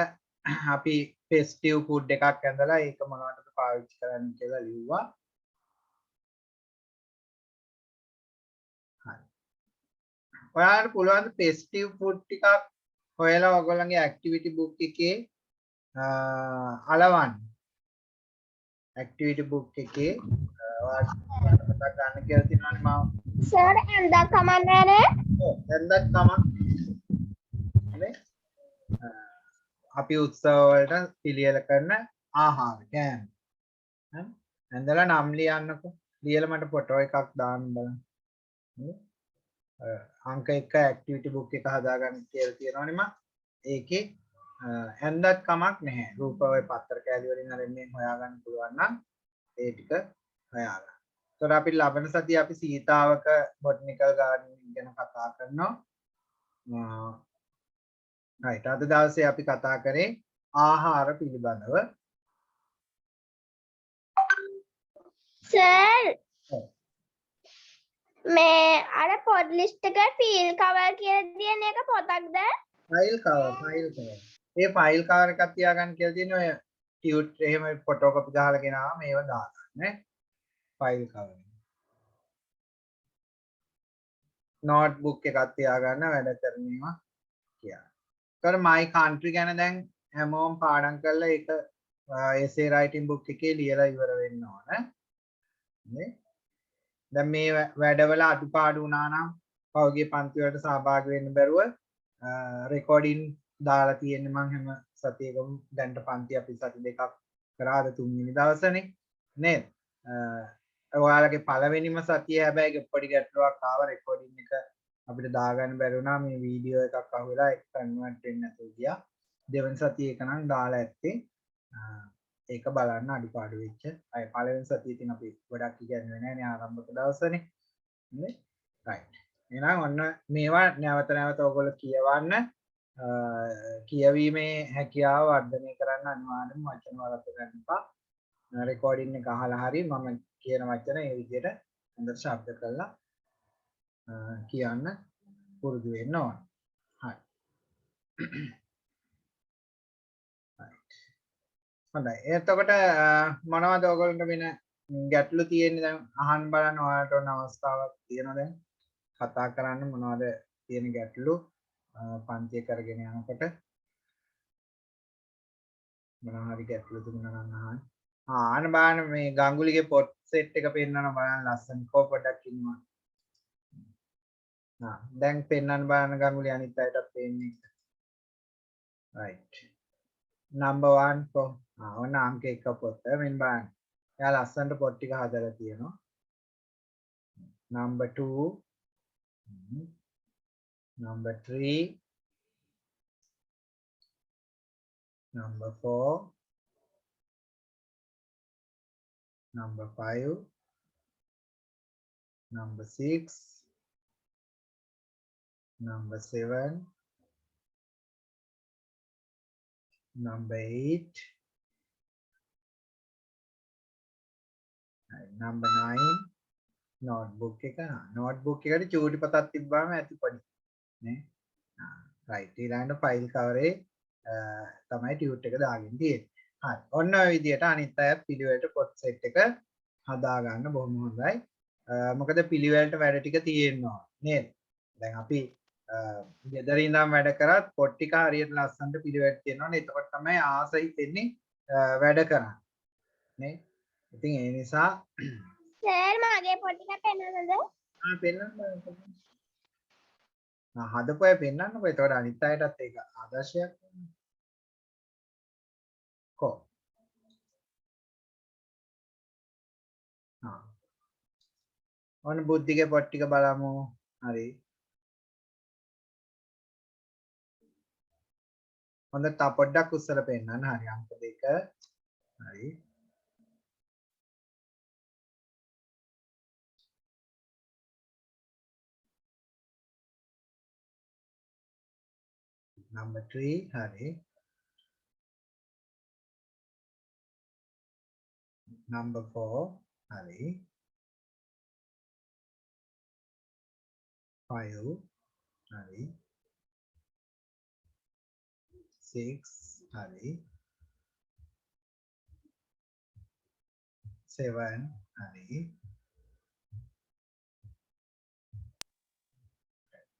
අපි ෆෙස්ටිව් ෆුඩ් එකක් ඇඳලා ඒක මොනවටද පාවිච්චි කරන්න කියලා ලිව්වා. හරි. ඔයාලට පුළුවන් ෆෙස්ටිව් ෆුඩ් ටිකක් හොයලා ඔයගොල්ලන්ගේ ඇක්ටිවිටි බුක් එකේ අලවන්න. ඇක්ටිවිටි බුක් එකේ ඔයාලට මතක ගන්න කියලා තියෙනවානේ මම. සර් ඇඳක් කමන්නේ නේ? ඔව් ඇඳක් කමක් නේ. අපි උත්සව වලට පිළියෙල කරන ආහාර කෑම. හරි. ඇඳලා නම් ලියන්නකෝ. ලියලා මට ෆොටෝ එකක් දාන්න බලන්න. අංක 1 ඇක්ටිවිටි බුක් එක හදාගන්න කියලා තියෙනවනේ මම. ඒකේ ඇඳක් කමක් නැහැ. රූප ඔය පත්තර කැලි වලින් අර මේ හොයාගන්න පුළුවන් නම් ඒ ටික හොයාගන්න. ඒතකොට අපි ලබන සතියේ අපි සීතාවක බොටනිකල් ගාඩනින් ගැන කතා කරනවා. right. අද දවසේ අපි කතා කරේ ආහාර පිළිබඳව. සර් මේ අර පොඩ් ලිස්ට් එක ෆීල් කවර් කියලා තියෙන එක පොතක්ද? File cover. ඒ ෆයිල් කවර් එකක් තියාගන්න කියලා තියෙන ඔය ටියුට් එහෙම ෆොටෝකොපි ගහලා ගෙනාවා මේව දාගන්න නේ. File cover. notebook එකක් තියාගන්න වැඩ කරනවා කියලා. ඒතර my country ගැන දැන් හැමෝම පාඩම් කරලා ඒක essay writing book එකේ ලියලා ඉවර වෙන්න ඕන. නේ? දැන් මේ වැඩවල අඩුපාඩු වුණා නම් පහුගිය පන්ති වලට සහභාගී වෙන්න බැරුව රෙකෝඩින් දාලා තියෙන්නේ මම හැම සතියකම දැන්ට පන්ති අපි සති දෙකක් කරාද තුන්වෙනි දවසනේ නේද? ඔයාලගේ පළවෙනිම සතිය හැබැයි පොඩි ගැටලුවක් ආව රෙකෝඩින් එක අපිට දාගන්න බැරි වුණා මේ වීඩියෝ එකක් අහුවෙලා ඒක කන්වර්ට් වෙන්නේ නැතුව ගියා. දෙවෙනි සතිය එක නම් දාලා ඇත්තේ ඒක බලන්න අඩුපාඩු වෙච්ච අය පළවෙනි සතියේ තියෙන අපි ගොඩක් කියන්නේ නැහැ නේ ආරම්භක දවසනේ නේ රයිට් එහෙනම් ඔන්න මේවා නැවත නැවත ඔයගොල්ලෝ කියවන්න කියවීමේ හැකියාව වර්ධනය කරන්න අනිවාර්යෙන්ම වචන වලට ගන්න එපා රෙකෝඩින් එක අහලා හරි මම කියන වචන ඒ විදිහට හොඳට ශබ්ද කරලා කියන්න පුරුදු වෙන්න ඕන හරි හොඳයි එතකොට මොනවද ඔයගොල්ලන්ට වෙන ගැටලු තියෙන්නේ දැන් අහන්න බලන්න ඔයාලට ඕන අවස්ථාවක් තියෙනවා දැන් කතා කරන්න මොනවද තියෙන ගැටලු පන්තිය කරගෙන යනකොට මොනවා හරි ගැටලු තිබුණා නම් අහන්න ආන බලන්න මේ ගංගුලිගේ පොට් සෙට් එක පෙන්නන බලන්න ලස්සන කෝ පොඩක් ඉන්නවා දැන් පෙන්නන්න බලන්න ගංගුලි අනිත් අයටත් පෙන්නේ right number 1 කො ඔන්න අංක 1 පොත මෙන්න බලන්න එයා ලස්සනට පොත් ටික හදලා තියෙනවා number 2 number 3 number 4 number 5 number 6 number 7 number 8 number 9 notebook එක notebook එකට චූටි පතක් තිබ්බාම ඇති පොඩි නේ right ඊළඟට ෆයිල් කවරේ තමයි ටියුට් එක දාගෙන තියෙන්නේ හරි ඔන්න ඔය විදිහට අනිත් අය පිළිවෙලට පොත් සෙට් එක හදා ගන්න බොහොම හොඳයි මොකද පිළිවෙලට වැඩ ටික තියෙනවා නේද දැන් අපි ගෙදර ඉඳන් වැඩ කරත් පොත් ටික හරියට ලස්සනට පිළිවෙලට තියෙනවනේ එතකොට තමයි ආසයි දෙන්නේ වැඩ කරන්නේ නේ ඉතින් ඒ නිසා සර් මගේ පොත් ටික පෙන්නන්නද? පෙන්නන්න හදපොය පෙන්නන්නකො එතකොට අනිත් අයටත් ඒක ආදර්ශයක් කො ඔන්න බුද්ධිගේ පොත් ටික බලමු හරි හොඳ තා පොඩ්ඩක් උස්සලා පෙන්නන්න හරි අංක 2 හරි number 3 hari number 4 hari 5 hari 6 hari 7 hari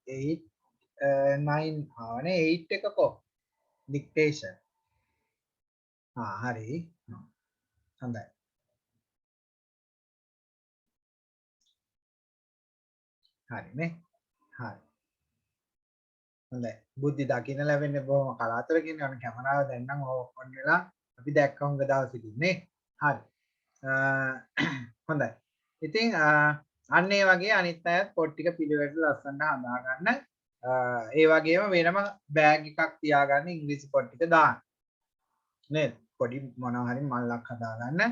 8 9 ආවනේ 8 එක කො dictation හරි හොඳයි හරිනේ හරි හොඳයි බුද්ධි දකින්න ලැබෙන්නේ බොහොම කලාතුරකින් යන කැමරාව දැන් නම් ඕන් වෙලා අපි දැක්ක හුඟ දවසකින් නේ හරි හොඳයි ඉතින් අන්න ඒ වගේ අනිත් අයත් පොත් ටික පිළිවෙලට ලස්සනට හදා ගන්න ඒ වගේම වෙනම බෑග් එකක් තියාගන්න ඉංග්‍රීසි පොත් ටික දාන්න නේද පොඩි මොනවා හරි මල්ලක් හදාගන්න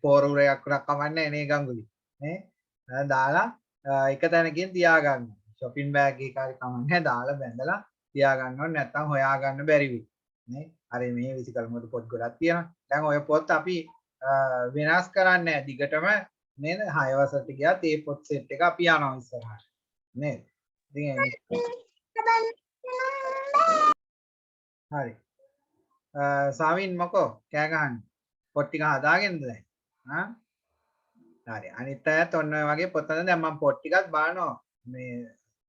පෝරුරයක් උනක් කමන්නේ නේ ගංගුලි නේ දාලා එක තැනකින් තියාගන්න shopping bag එක හරි කමන්නේ දාලා බැඳලා තියාගන්න ඕනේ නැත්නම් හොයාගන්න බැරි වෙයි නේ අර මේ විසිකල් මොකද පොත් ගොඩක් තියෙනවා දැන් ඔය පොත් අපි වෙනස් කරන්නේ නැහැ දිගටම නේද 6 වසරට ගියාත් මේ පොත් සෙට් එක අපි යනවා ඉස්සරහට නේද හරි සාවින් මොකෝ කෑ ගහන්නේ පොත් ටික හදාගෙනද දැන් හරි අනිත් අයත් ඔන්න ඔය වගේ පොත් හදන දැන් මම පොත් ටිකක් බලනවා මේ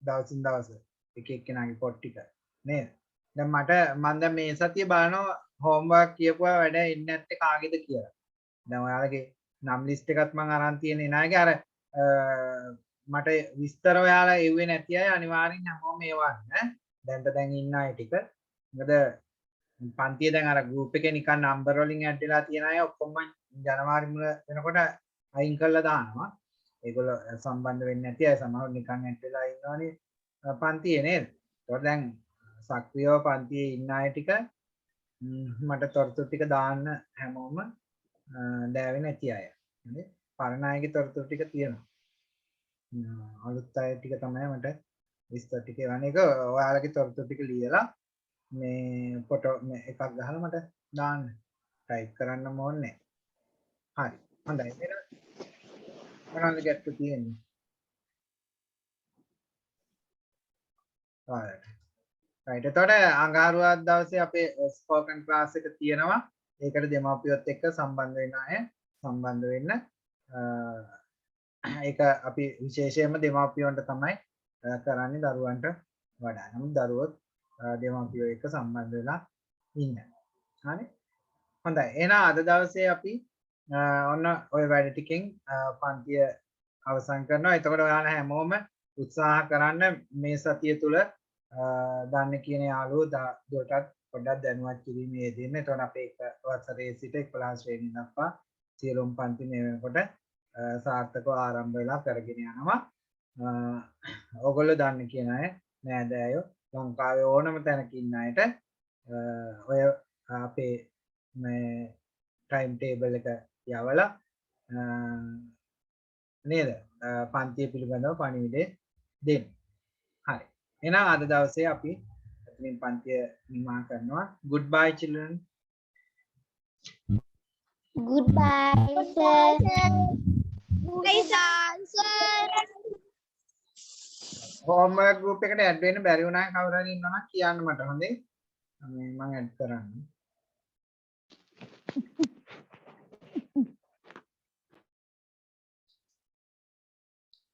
දවසින් දවස එක එක්කෙනාගේ පොත් ටික නේද? දැන් මට මම දැන් මේ සතිය බලනවා හෝම්වර්ක් කියපුවා වැඩ එන්නේ නැත්තේ කාගේද කියලා. දැන් ඔයාලගේ නම් ලිස්ට් එකත් මම අරන් තියෙන එනාගේ අර මට විස්තර ඔයාලා එව්වේ නැති අය අනිවාර්යෙන් හැමෝම ඒවන්න දැන් ඉන්න අය ටික. මොකද පන්තිය දැන් අර ගෲප් එකේ නිකන් නම්බර් වලින් ඇඩ් වෙලා තියෙන අය ඔක්කොම ජනවාරි මුල වෙනකොට අයින් කරලා දානවා. ඒගොල්ලෝ සම්බන්ධ වෙන්නේ නැති අය සමහරව නිකන් ඇඩ් වෙලා ඉන්නවනේ පන්තියේ නේද? ඒතකොට දැන් සක්‍රියව පන්තියේ ඉන්න අය ටික මට තොරතුරු ටික දාන්න හැමෝම දෑවේ නැති අය. හරි? පරණ අයගේ තොරතුරු ටික තියෙනවා. අලුත් අය ටික තමයි මට විස්තර ටික එවන්නේ. ඒක ඔයාලගේ තොරතුරු ටික ලියලා මේ ෆොටෝ එකක් ගහලා මට දාන්න. ටයිප් කරන්න ඕනේ. හරි. හොඳයි. එහෙනම් මොනවද ගැටලු තියෙන්නේ? right. right. එතකොට අඟහරුවාදා දවසේ අපේ ස්පෝකන් ක්ලාස් එක තියෙනවා. ඒකට දෙමාපියොත් එක්ක සම්බන්ධ වෙන අය සම්බන්ධ වෙන්න. ඒක අපි විශේෂයෙන්ම දෙමාපියන්ට තමයි කරන්නේ දරුවන්ට වඩා. නමුත් දරුවොත් දෙමාපියෝ එක්ක සම්බන්ධ වෙලා ඉන්න. හරි? හොඳයි. එහෙනම් අද දවසේ අපි ඔන්න ওই වැඩ ටිකෙන් පන්තිය අවසන් කරනවා. එතකොට ඔයාලා හැමෝම උත්සාහ කරන්න මේ සතිය තුල දන්න කියන යාළුවෝ දුරටත් පොඩ්ඩක් දැනුවත් කිරීමේ යෙදෙන්න. එතකොට අපේ එක වසරේ සිට 11 ශ්‍රේණිය දක්වා සියලුම පන්ති මේ වෙනකොට සාර්ථකව ආරම්භ වෙලා කරගෙන යනවා. ඔයගොල්ලෝ දන්න කියන අය නෑදෑයෝ ලංකාවේ ඕනම තැනක ඉන්න අයට ඔය අපේ මේ ටයිම් ටේබල් එක යවලා නේද පන්තිය පිළිබඳව පණිවිඩය දෙන්න. හරි. එහෙනම් අද දවසේ අපි එතනින් පන්තිය නිමා කරනවා. Goodbye children. Goodbye, sir. homework group එකට ඇඩ් වෙන්න බැරි වුණා කවුරු හරි ඉන්නවා නම් කියන්න මට හොඳේ. මම ඇඩ් කරන්නම්.